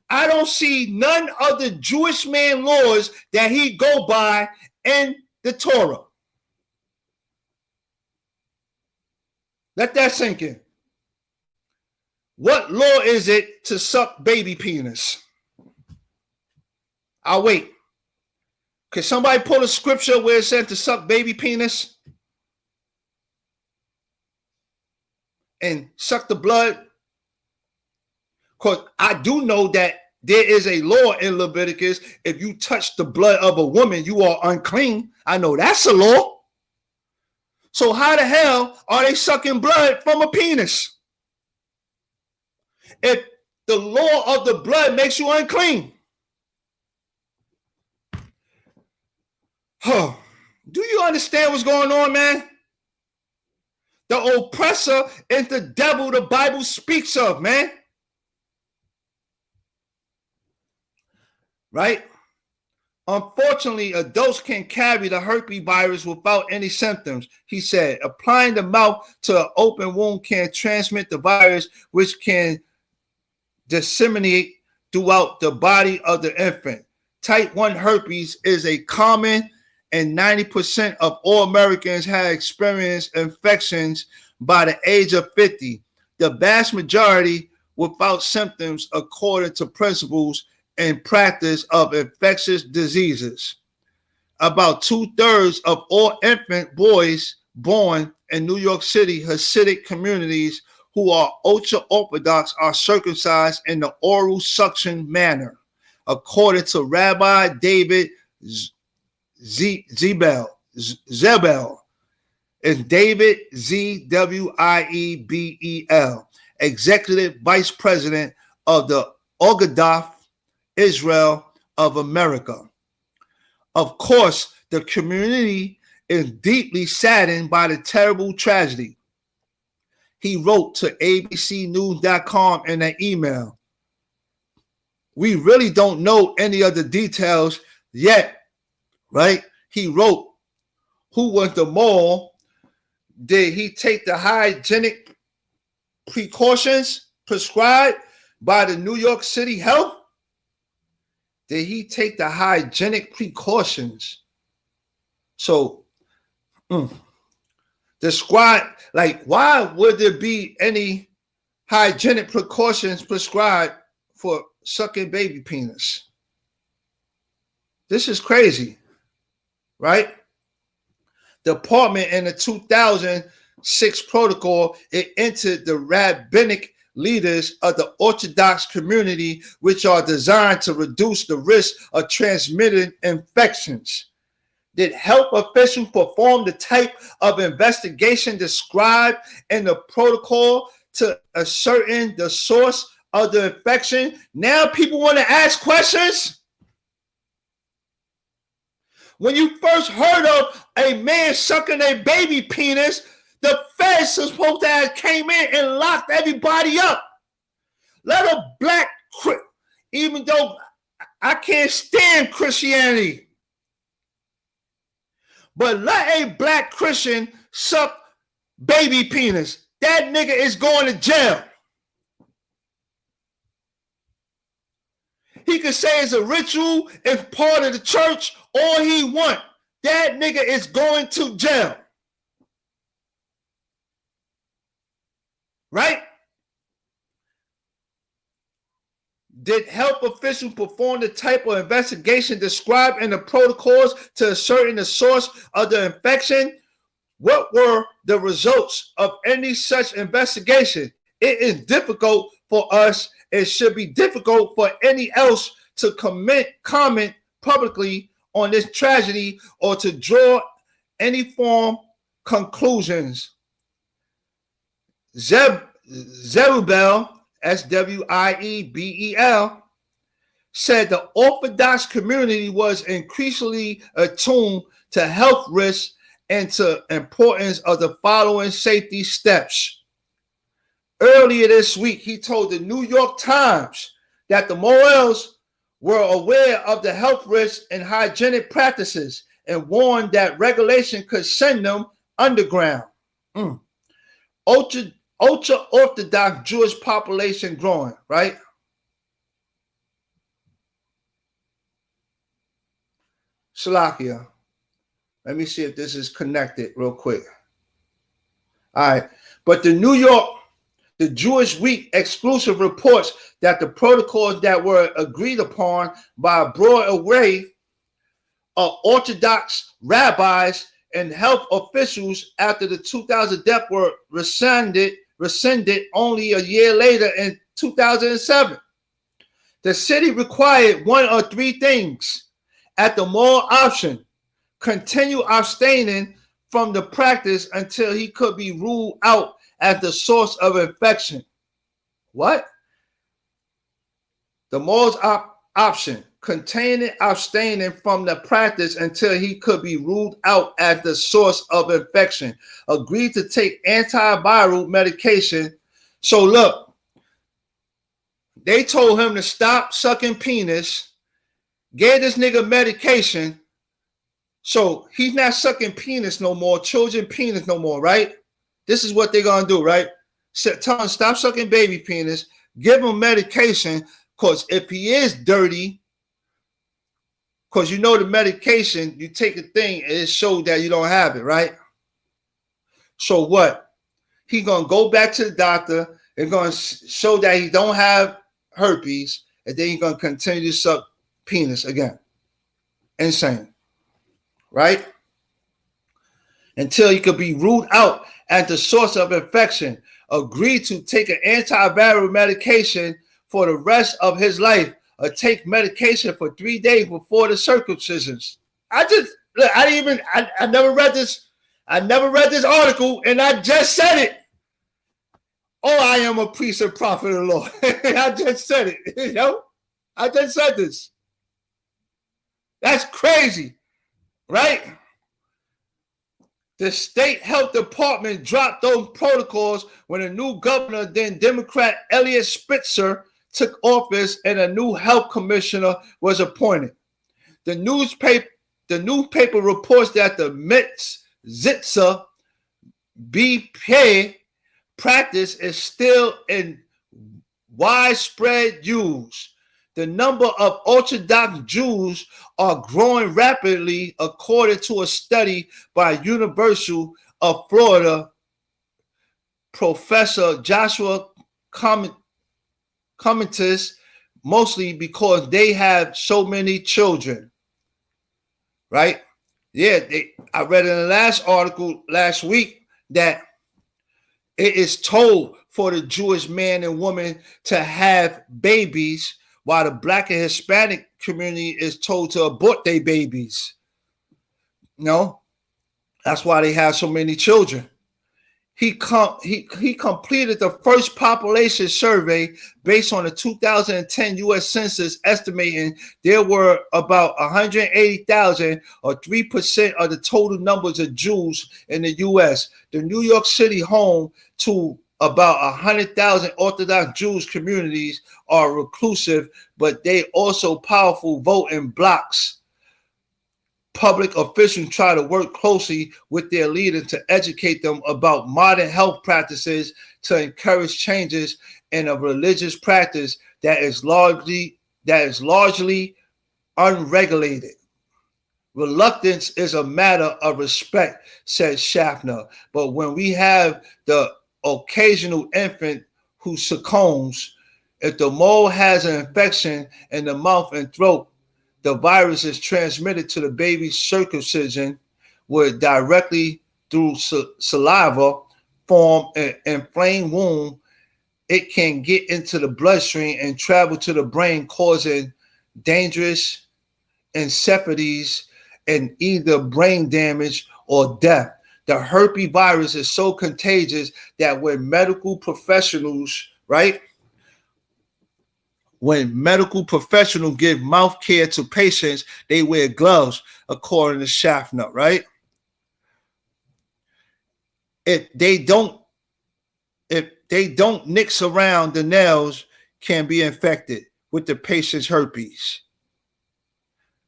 I don't see none of the Jewish man laws that he go by in the Torah. Let that sink in. What law is it to suck baby penis? I'll wait. Can somebody pull a scripture where it said to suck baby penis and suck the blood? Because I do know that there is a law in Leviticus. If you touch the blood of a woman, you are unclean. I know that's a law. So how the hell are they sucking blood from a penis? If the law of the blood makes you unclean. Huh. Do you understand what's going on, man? The oppressor is the devil the Bible speaks of, man. Right? Unfortunately, adults can carry the herpes virus without any symptoms. He said, applying the mouth to an open wound can transmit the virus, which can disseminate throughout the body of the infant. Type 1 herpes is a common, and 90% of all Americans have experienced infections by the age of 50. The vast majority without symptoms, according to principles and practice of infectious diseases. About 2/3 of all infant boys born in New York City Hasidic communities who are ultra-Orthodox are circumcised in the oral suction manner, according to Rabbi David Zebel. It's David Zwiebel, Executive Vice President of the Ogadah Israel of America. Of course, the community is deeply saddened by the terrible tragedy. He wrote to abcnews.com in an email. We really don't know any of the details yet, right? He wrote, who was the mole? Did he take the hygienic precautions prescribed? by the New York City Health? Did he take the hygienic precautions? So, describe, like, why would there be any hygienic precautions prescribed for sucking baby penis? This is crazy, right? The department in the 2006 protocol, it entered the rabbinic leaders of the Orthodox community, which are designed to reduce the risk of transmitting infections. Did health officials perform the type of investigation described in the protocol to ascertain the source of the infection? Now people want to ask questions. When you first heard of a man sucking a baby penis, the feds are supposed to have came in and locked everybody up. Let a black, even though I can't stand Christianity, but let a black Christian suck baby penis. That nigga is going to jail. He could say it's a ritual, it's part of the church, all he want. That nigga is going to jail. Right? Did health officials perform the type of investigation described in the protocols to ascertain the source of the infection? What were the results of any such investigation? It is difficult for us. It should be difficult for any else to comment publicly on this tragedy or to draw any form conclusions. Zerubbabel, Swiebel, said the Orthodox community was increasingly attuned to health risks and to importance of the following safety steps. Earlier this week, he told the New York Times that the Morels were aware of the health risks and hygienic practices and warned that regulation could send them underground. Ultra-Orthodox Jewish population growing, right? Salakia. Let me see if this is connected real quick. All right. But the Jewish Week exclusive reports that the protocols that were agreed upon by a broad array of Orthodox rabbis and health officials after the 2000 death were rescinded only a year later in 2007. The city required one or three things at the moral option: continue abstaining from the practice until he could be ruled out as the source of infection. What? The moral option: abstaining from the practice until he could be ruled out as the source of infection. Agreed to take antiviral medication. So look, they told him to stop sucking penis, gave this nigga medication, so he's not sucking penis no more, children penis no more, right? This is what they're gonna do, right? Tell him stop sucking baby penis, give him medication, because if he is dirty, because you know the medication, you take a thing and it shows that you don't have it, right? So what? He gonna go back to the doctor and gonna show that he don't have herpes, and then he's gonna continue to suck penis again. Insane, right? Until he could be ruled out as the source of infection. Agreed to take an antiviral medication for the rest of his life, or take medication for 3 days before the circumcisions. I never read this. I never read this article, and I just said it. Oh, I am a priest and prophet of the Lord. I just said it. You know, I just said this. That's crazy, right? The state health department dropped those protocols when a new governor, then Democrat Eliot Spitzer, took office and a new health commissioner was appointed. The newspaper reports that the Mitzvah BP practice is still in widespread use. The number of Orthodox Jews are growing rapidly, according to a study by University of Florida Professor Joshua Commentis, mostly because they have so many children, right? Yeah, I read in the last article last week that it is told for the Jewish man and woman to have babies, while the Black and Hispanic community is told to abort their babies. No, that's why they have so many children. He completed the first population survey based on the 2010 U.S. Census, estimating there were about 180,000, or 3% of the total numbers of Jews in the U.S. The New York City, home to about 100,000 Orthodox Jewish communities, are reclusive, but they also powerful voting blocs. Public officials try to work closely with their leaders to educate them about modern health practices, to encourage changes in a religious practice that is largely unregulated. Reluctance is a matter of respect, said Schaffner. But when we have the occasional infant who succumbs, if the mole has an infection in the mouth and throat, the virus is transmitted to the baby's circumcision, where directly through saliva form an inflamed wound. It can get into the bloodstream and travel to the brain, causing dangerous encephalitis and either brain damage or death. The herpes virus is so contagious that when medical professionals give mouth care to patients, they wear gloves, according to Schaffner, right? If they don't nix around, the nails can be infected with the patient's herpes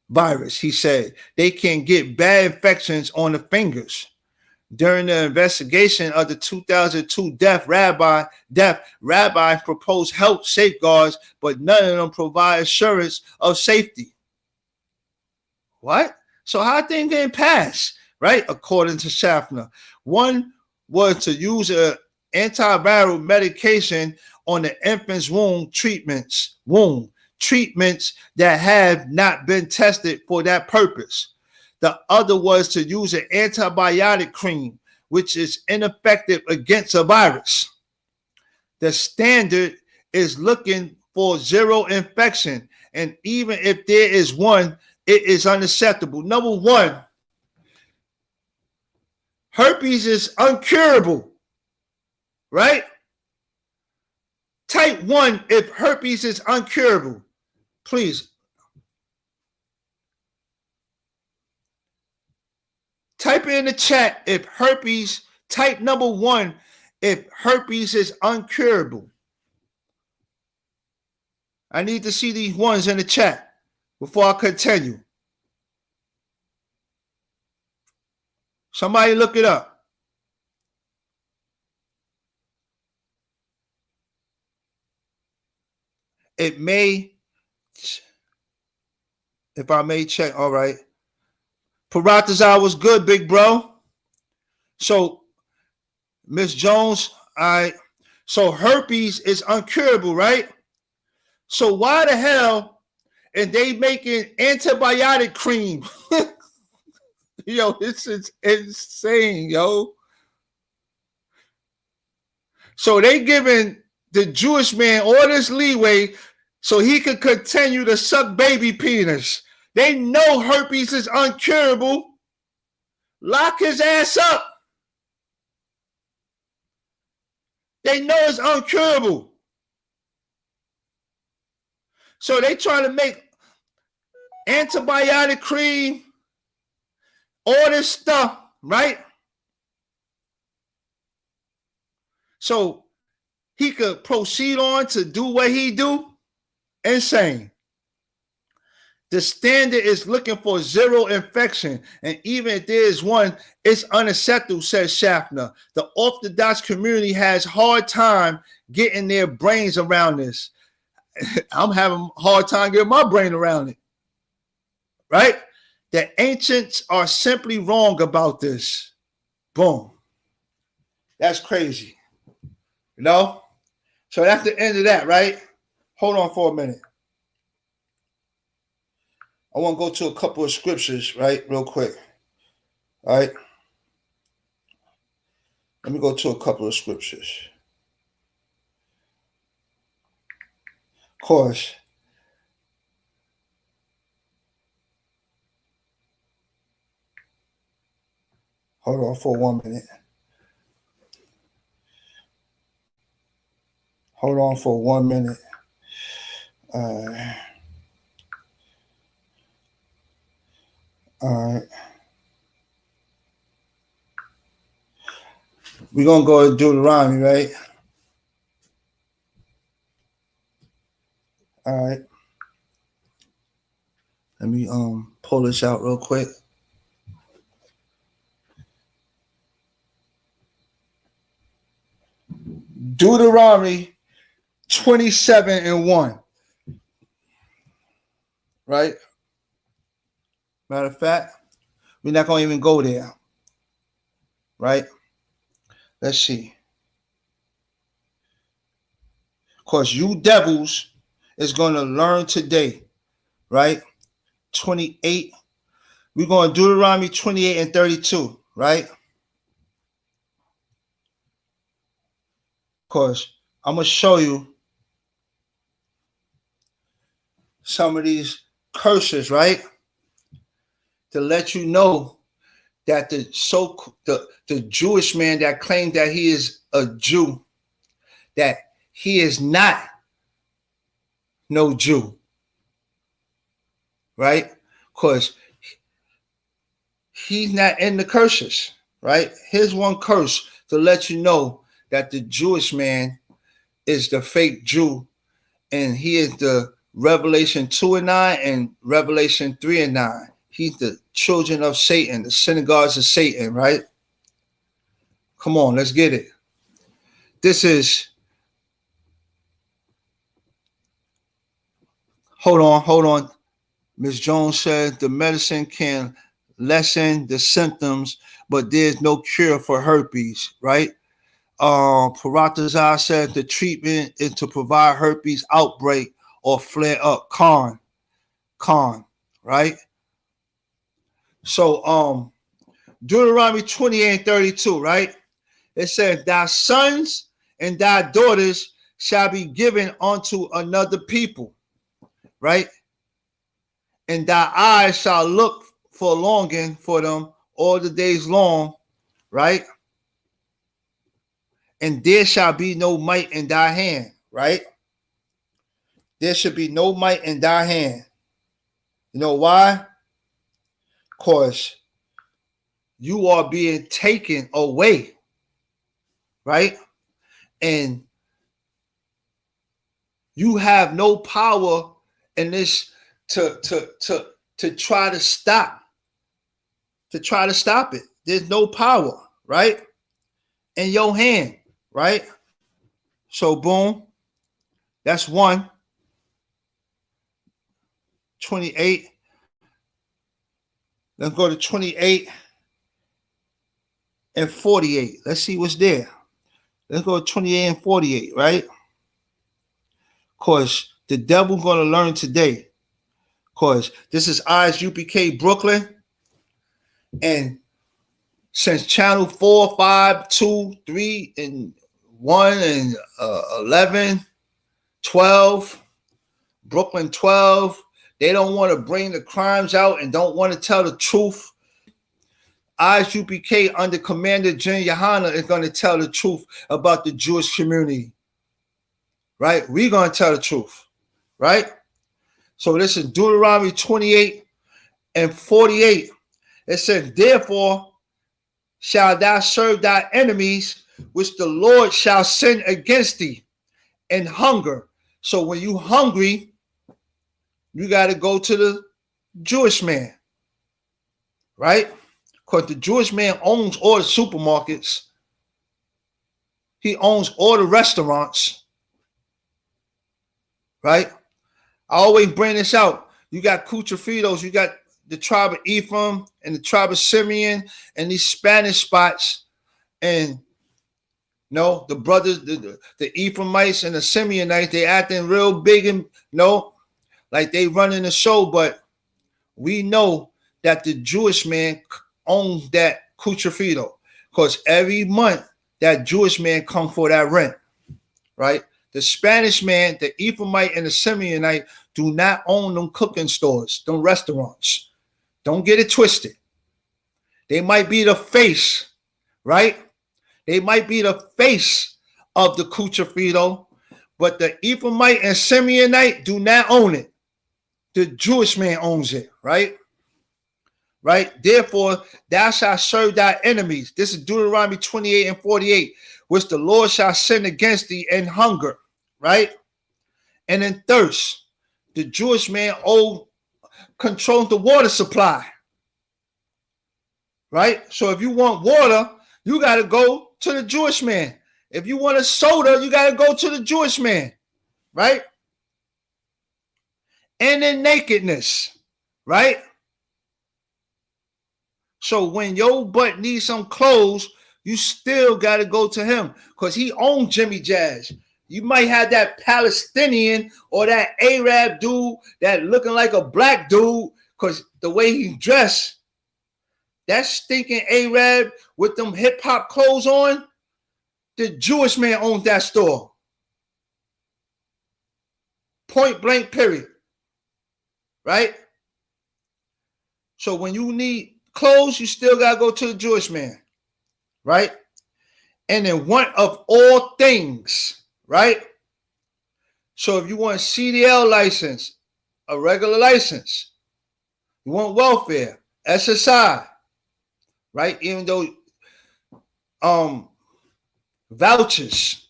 virus, he said. They can get bad infections on the fingers. During the investigation of the 2002 rabbi proposed health safeguards, but none of them provide assurance of safety. What? So how are things getting passed, right? According to Schaffner, one was to use an antiviral medication on the infant's wound treatments that have not been tested for that purpose. The other was to use an antibiotic cream, which is ineffective against a virus. The standard is looking for zero infection, and even if there is one, it is unacceptable. Number one, herpes is uncurable, right? Type 1 if herpes is uncurable. Please. Type in the chat if herpes, type number 1 if herpes is uncurable. I need to see these ones in the chat before I continue. Somebody look it up. It may, if I may check, all right. Paratazar was good, big bro. So, Miss Jones, so herpes is uncurable, right? So why the hell are they making antibiotic cream? Yo, this is insane, yo. So they giving the Jewish man all this leeway so he could continue to suck baby penis. They know herpes is uncurable. Lock his ass up. They know it's uncurable. So they trying to make antibiotic cream, all this stuff, right? So he could proceed on to do what he do. Insane. The standard is looking for zero infection, and even if there is one, it's unacceptable, says Schaffner. The Orthodox community has hard time getting their brains around this. I'm having a hard time getting my brain around it, right? The ancients are simply wrong about this. Boom. That's crazy, you know? So that's the end of that, right? Hold on for a minute. I want to go to a couple of scriptures, right, real quick. All right. Let me go to a couple of scriptures. Of course. Hold on for 1 minute. Hold on for 1 minute. All right. We're going to go to Deuteronomy, right? All right. Let me pull this out real quick. Deuteronomy 27:1. Right? Matter of fact, we're not going to even go there. Right? Let's see. Of course, you devils is going to learn today. Right? 28. We're going to Deuteronomy 28:32. Right? Of course, I'm going to show you some of these curses, right? To let you know that the Jewish man that claimed that he is a Jew, that he is not no Jew, right? Because he's not in the curses, right? Here's one curse to let you know that the Jewish man is the fake Jew, and he is the Revelation 2:9 and Revelation 3:9. He's the children of Satan, the synagogues of Satan, right? Come on, let's get it. This is, hold on. Ms. Jones said the medicine can lessen the symptoms, but there's no cure for herpes, right? Paratazar said the treatment is to provide herpes outbreak or flare up. Con, right? So Deuteronomy 28:32, right? It says, thy sons and thy daughters shall be given unto another people, right? And thy eyes shall look for longing for them all the days long, right? And there shall be no might in thy hand, right? There should be no might in thy hand. You know why? Because you are being taken away, right? And you have no power in this to try to stop it. There's no power, right? In your hand, right? So boom, that's 28. Let's go to 28 and 48. Let's see what's there. Let's go to 28 and 48, right? Of course, the devil's going to learn today. Of course, this is ISUPK Brooklyn. And since channel 4, 5, 2, 3, and 1, and 11, 12, Brooklyn 12, they don't want to bring the crimes out and don't want to tell the truth. ISUPK under Commander Jen Yohana is going to tell the truth about the Jewish community, right? We're going to tell the truth, right? So this is Deuteronomy 28 and 48. It says, therefore shall thou serve thy enemies, which the Lord shall send against thee, and hunger. So when you hungry, you got to go to the Jewish man, right? Because the Jewish man owns all the supermarkets. He owns all the restaurants, right? I always bring this out. You got Cutrafitos, you got the tribe of Ephraim and the tribe of Simeon and these Spanish spots, and the brothers, the Ephraimites and the Simeonites, they acting real big and like they running the show, but we know that the Jewish man owns that Cutrafito, because every month that Jewish man come for that rent, right? The Spanish man, the Ephraimite and the Simeonite do not own them cooking stores, them restaurants. Don't get it twisted. They might be the face, right? They might be the face of the Cutrafito, but the Ephraimite and Simeonite do not own it. The Jewish man owns it, right? Right? Therefore, thou shalt serve thy enemies. This is Deuteronomy 28 and 48, which the Lord shall send against thee in hunger, right? And in thirst. The Jewish man controls the water supply, right? So if you want water, you got to go to the Jewish man. If you want a soda, you got to go to the Jewish man, right? And in nakedness, right? So when your butt needs some clothes, you still got to go to him because he owns Jimmy Jazz. You might have that Palestinian or that Arab dude that looking like a black dude because the way he dressed, that stinking Arab with them hip hop clothes on, the Jewish man owns that store. Point blank, period. Right? So when you need clothes, you still got to go to the Jewish man. Right? And in one of all things, right? So if you want a CDL license, a regular license, you want welfare, SSI, right? Even though vouchers,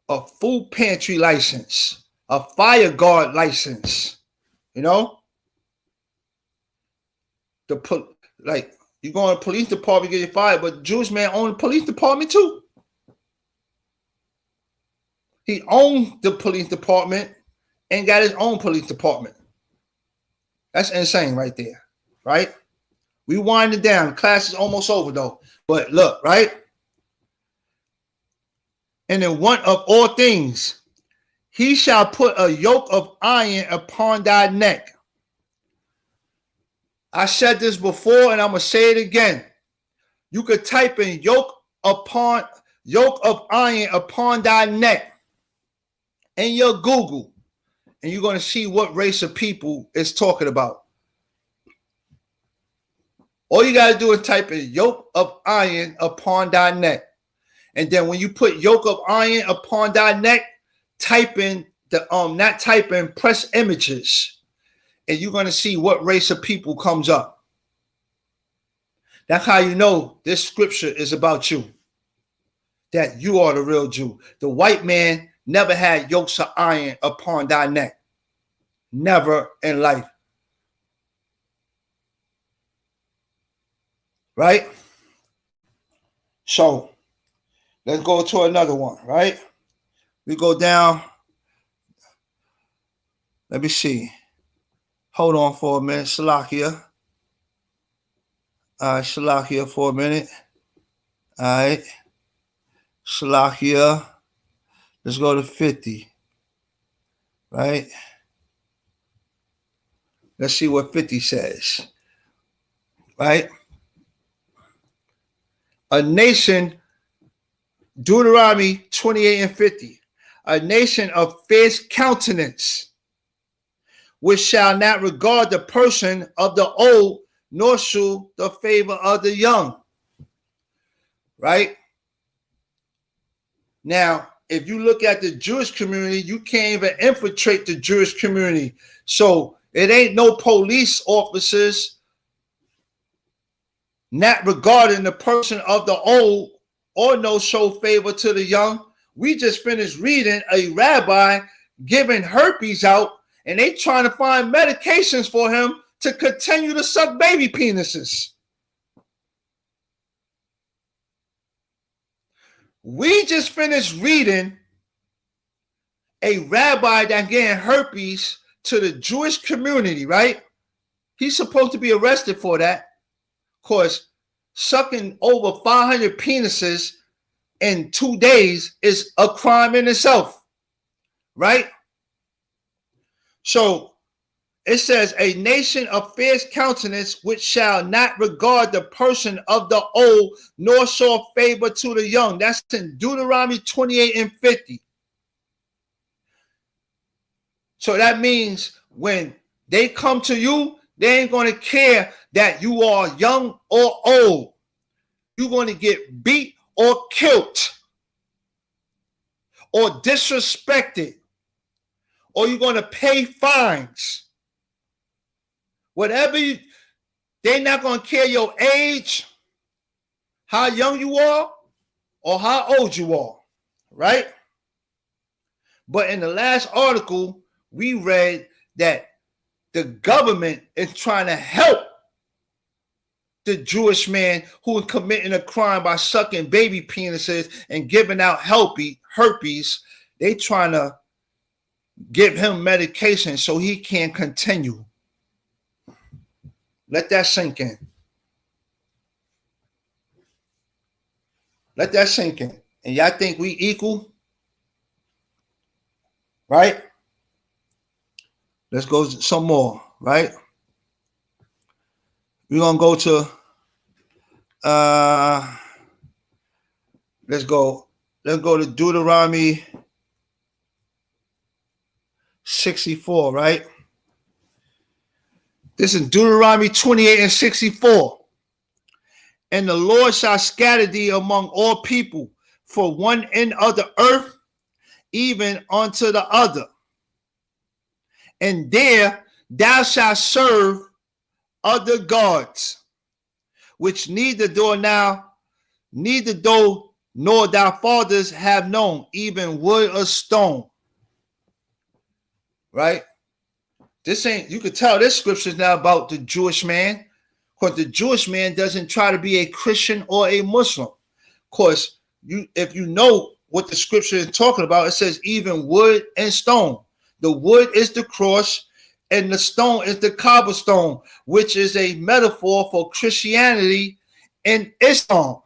a food pantry license, a fire guard license, the you go in the police department, get your fired, but the Jewish man owns the police department too. He owns the police department and got his own police department. That's insane right there, right? We winding down. Class is almost over though. But look, right? And in one of all things, he shall put a yoke of iron upon thy neck. I said this before and I'm going to say it again. You could type in yoke of iron upon thy neck in your Google, and you're going to see what race of people it's talking about. All you got to do is type in yoke of iron upon thy neck. And then when you put yoke of iron upon thy neck, type in press images, and you're going to see what race of people comes up. That's how you know this scripture is about you, that you are the real Jew. The white man never had yokes of iron upon thy neck. Never in life. Right? So, let's go to another one, right? We go down. Let me see. Hold on for a minute. Salakia. All right, Salakia for a minute. All right. Salakia. Let's go to 50. Right? Let's see what 50 says. Right? A nation, Deuteronomy 28 and 50. A nation of fierce countenance, which shall not regard the person of the old, nor shew the favor of the young. Right? Now, if you look at the Jewish community, you can't even infiltrate the Jewish community. So it ain't no police officers not regarding the person of the old or no show favor to the young. We just finished reading a rabbi giving herpes out and they trying to find medications for him to continue to suck baby penises. We just finished reading a rabbi that getting herpes to the Jewish community, right? He's supposed to be arrested for that. Of course, sucking over 500 penises in 2 days is a crime in itself, right? So it says, a nation of fierce countenance which shall not regard the person of the old, nor show favor to the young. That's in Deuteronomy 28 and 50. So that means when they come to you, they ain't going to care that you are young or old. You're going to get beat or killed or disrespected, or you're going to pay fines. Whatever they're not going to care your age, how young you are, or how old you are, right? But in the last article, we read that the government is trying to help the Jewish man who is committing a crime by sucking baby penises and giving out herpes. They trying to give him medication so he can continue. Let that sink in. Let that sink in. And y'all think we equal? Right? Let's go some more, right? We're going to go to, let's go to Deuteronomy 64, right? This is Deuteronomy 28 and 64. And the Lord shall scatter thee among all people for one end of the earth, even unto the other. And there thou shalt serve other gods, which neither thou nor thy fathers have known, even wood or stone. Right? This ain't, you could tell this scripture is now about the Jewish man, because the Jewish man doesn't try to be a Christian or a Muslim. Of course, if you know what the scripture is talking about, it says even wood and stone. The wood is the cross, and the stone is the cobblestone, which is a metaphor for Christianity and Islam.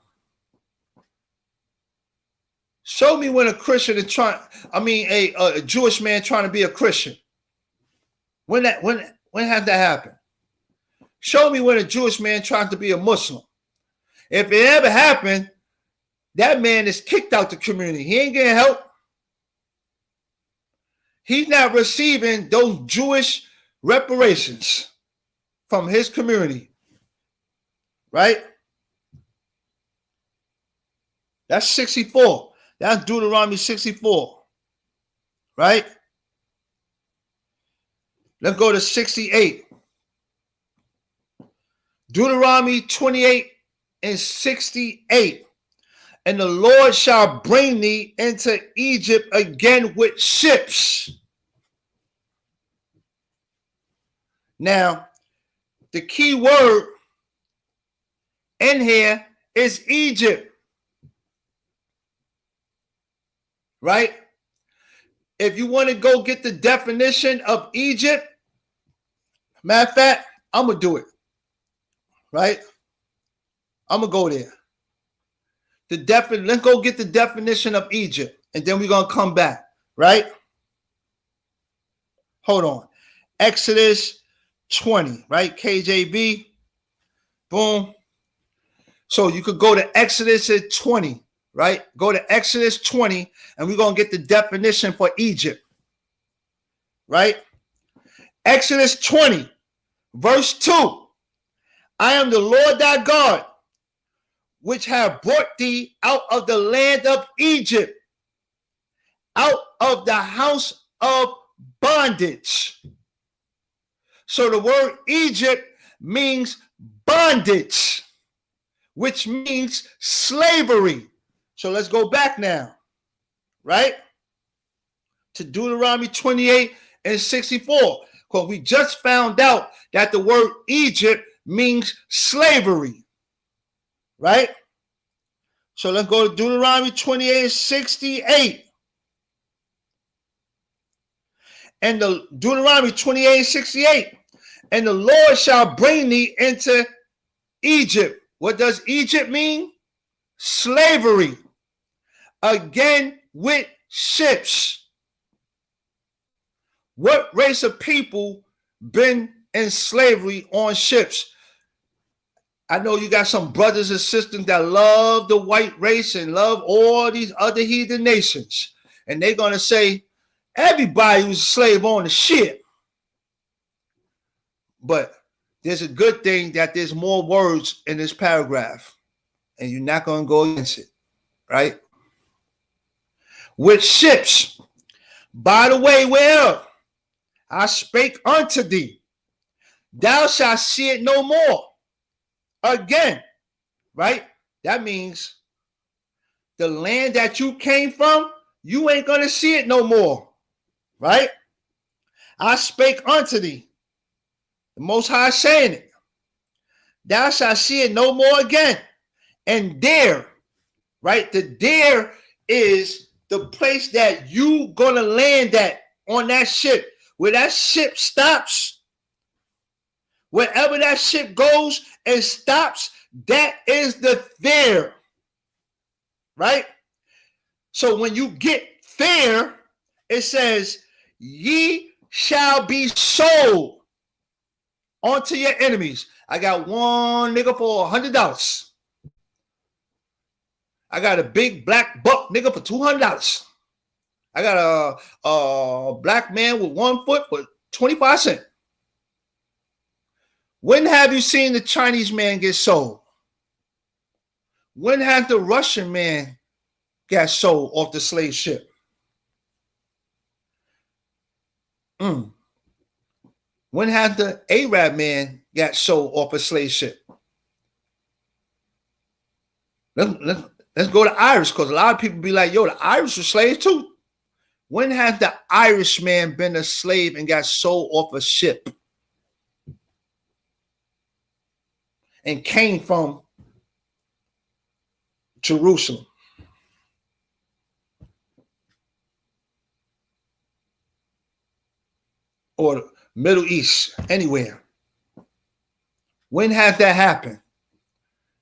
Show me when a Christian is a Jewish man trying to be a Christian. When has that happened? Show me when a Jewish man trying to be a Muslim. If it ever happened, that man is kicked out the community. He ain't getting help. He's not receiving those Jewish reparations from his community. Right? That's 64. That's Deuteronomy 64. Right? Let's go to 68. Deuteronomy 28 and 68. And the Lord shall bring thee into Egypt again with ships. Now, the key word in here is Egypt. Right? If you want to go get the definition of Egypt, matter of fact, I'm going to do it. Right? I'm going to go there. Let's go get the definition of Egypt, and then we're going to come back. Right? Hold on. Exodus 20, right? KJV. Boom. So you could go to Exodus 20, right? Go to Exodus 20, and we're going to get the definition for Egypt. Right? Exodus 20, verse 2. I am the Lord thy God, which have brought thee out of the land of Egypt, out of the house of bondage. So the word Egypt means bondage, which means slavery. So let's go back now, right? To Deuteronomy 28 and 64. Because we just found out that the word Egypt means slavery. Right? So let's go to Deuteronomy 28 and 68. And the Deuteronomy 28 and 68. And the Lord shall bring thee into Egypt. What does Egypt mean? Slavery. Again with ships. What race of people been in slavery on ships? I know you got some brothers and sisters that love the white race and love all these other heathen nations. And they're going to say, everybody was a slave on the ship. But there's a good thing that there's more words in this paragraph. And you're not going to go against it. Right? With ships. By the way, whereof I spake unto thee, thou shalt see it no more. Again, right? That means the land that you came from, you ain't going to see it no more. Right? I spake unto thee, the Most High saying it. Thou shalt see it no more again. And there, right? The there is the place that you going to land at on that ship. Where that ship stops, wherever that ship goes and stops, that is the there. Right? So when you get there, it says, ye shall be sold unto your enemies. I got one nigga for $100. I got a big black buck nigga for $200. I got a black man with 1 foot for 25 cents. When have you seen the Chinese man get sold? When has the Russian man got sold off the slave ship? When has the Arab man got sold off a slave ship? Let's go to Irish, because a lot of people be like, yo, the Irish were slaves too. When has the Irish man been a slave and got sold off a ship and came from Jerusalem? Or the Middle East, anywhere. When has that happened?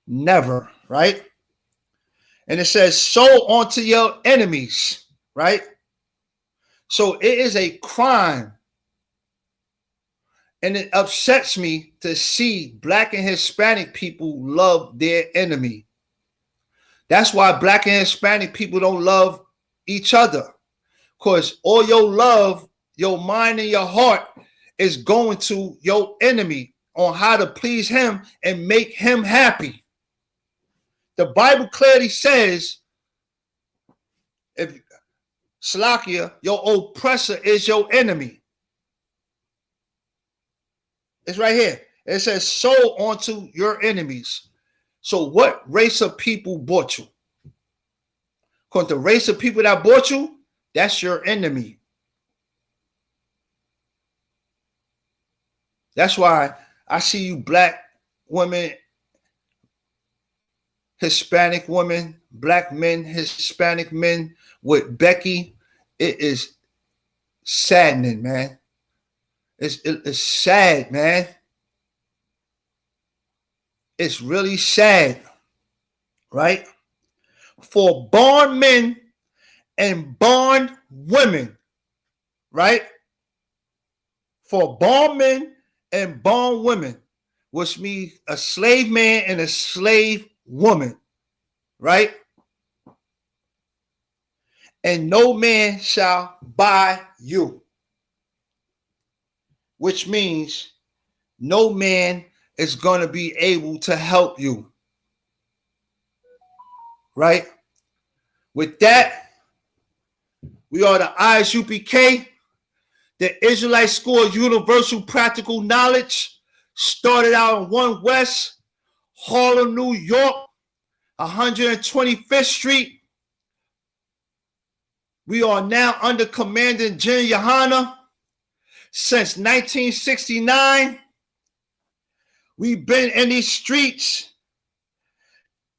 Never, right? And it says, sold unto your enemies, right? So it is a crime. And it upsets me to see Black and Hispanic people love their enemy. That's why Black and Hispanic people don't love each other. Because all your love, your mind and your heart is going to your enemy on how to please him and make him happy. The Bible clearly says, if Slakia, your oppressor is your enemy. It's right here. It says, sold unto your enemies. So what race of people bought you? Because the race of people that bought you, that's your enemy. That's why I see you Black women, Hispanic women, Black men, Hispanic men with Becky. It is saddening, man. It's sad, man. It's really sad, right? For born men and born women, right? For born men and born women, which means a slave man and a slave woman, right? And no man shall buy you, which means no man is going to be able to help you, right? With that, we are the ISUPK, the Israelite School of Universal Practical Knowledge, started out on 1 West, Harlem, New York, 125th Street. We are now under Commander Jen Yohana. Since 1969, we've been in these streets,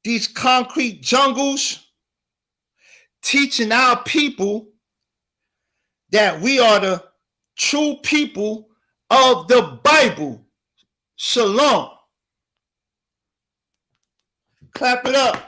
these concrete jungles, teaching our people that we are the true people of the Bible. Shalom. Clap it up.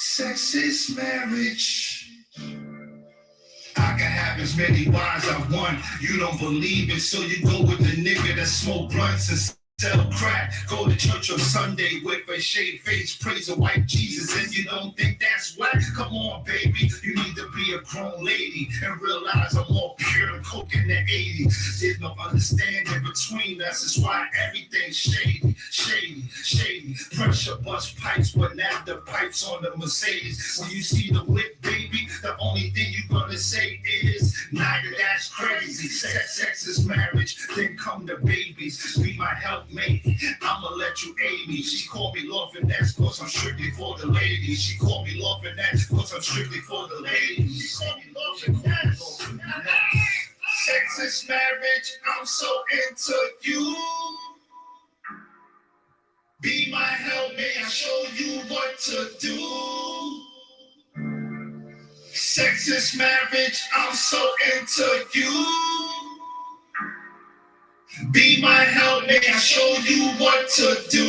Sex is marriage. I can have as many wives I want. You don't believe it, so you go with the nigga that smoke blunts and sell crack. Go to church on Sunday with a shaved face, praise a white Jesus, and you don't think that's whack? Come on, baby, you need to be a grown lady and realize I'm more pure than coke in the 80s. There's no understanding between us, that's why everything's shady, shady, shady. Pressure bust pipes, but now the pipes on the Mercedes. When you see the whip, baby, the only thing you're gonna say is, nigga, that's crazy. Sex is marriage, then come the babies. Be my helpmate, I'ma let you aid me. She called me love and that's cause I'm strictly for the ladies. She called me love and that's cause I'm strictly for the ladies. She called me love and that's. Sex is marriage, I'm so into you. Be my helpmate, I'll show you what to do. Sex is marriage, I'm so into you. Be my helpmate, I'll show you what to do.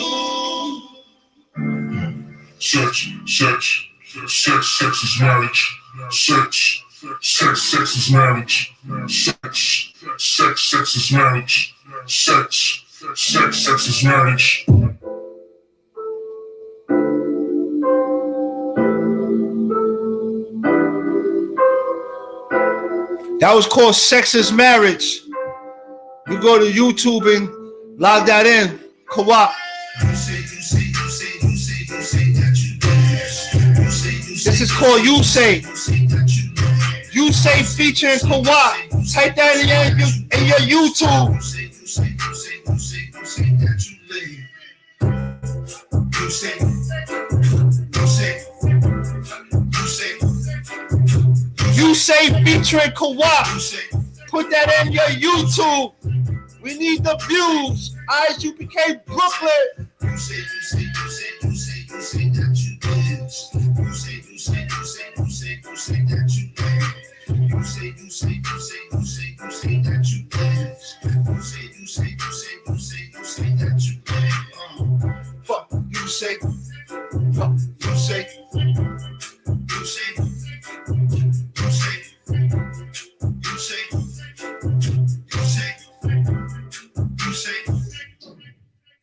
Sex is marriage. Sex is marriage. Sex is marriage. Sex is marriage. That was called Sex is Marriage. You go to YouTube and log that in. Co-op. This is called You Say. You Say featuring Co-op. Type that in your YouTube. You Say featuring Co-op. Put that in your YouTube. We need the views. ISUPK Brooklyn. You say that you dance. You say that you dance. You say that you dance. Fuck you say. Fuck you say. You say.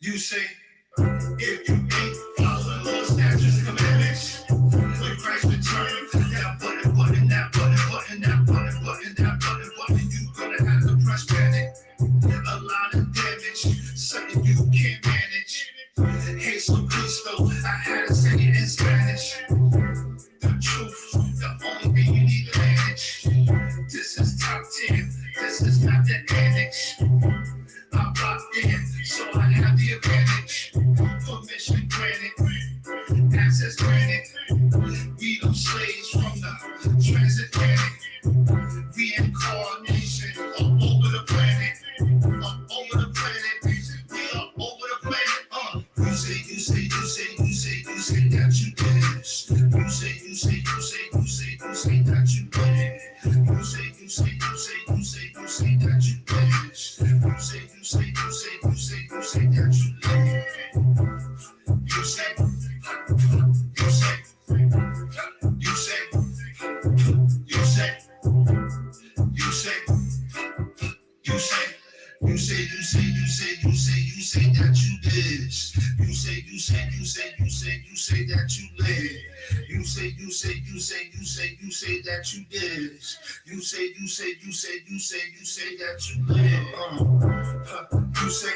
You say, if you ain't following Lord's statutes and commandments, when Christ returns, that button, you gonna have to press panic. A lot of damage, something you can't manage. Hey, so Cristo, I had to say it in Spanish. The truth, the only thing you need to manage. This is top 10, this is not the annex. I'm locked in, so I have the advantage. Permission granted, access granted. We them slaves from the transatlantic. Reincarnation all over the planet. Up over the planet. We up over the planet. You say that you dance. You say that you dance. You say that you dance. You say that you dance. You say that you live. You say that you did. You say that you live. You say.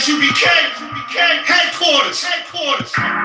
ISUPK headquarters.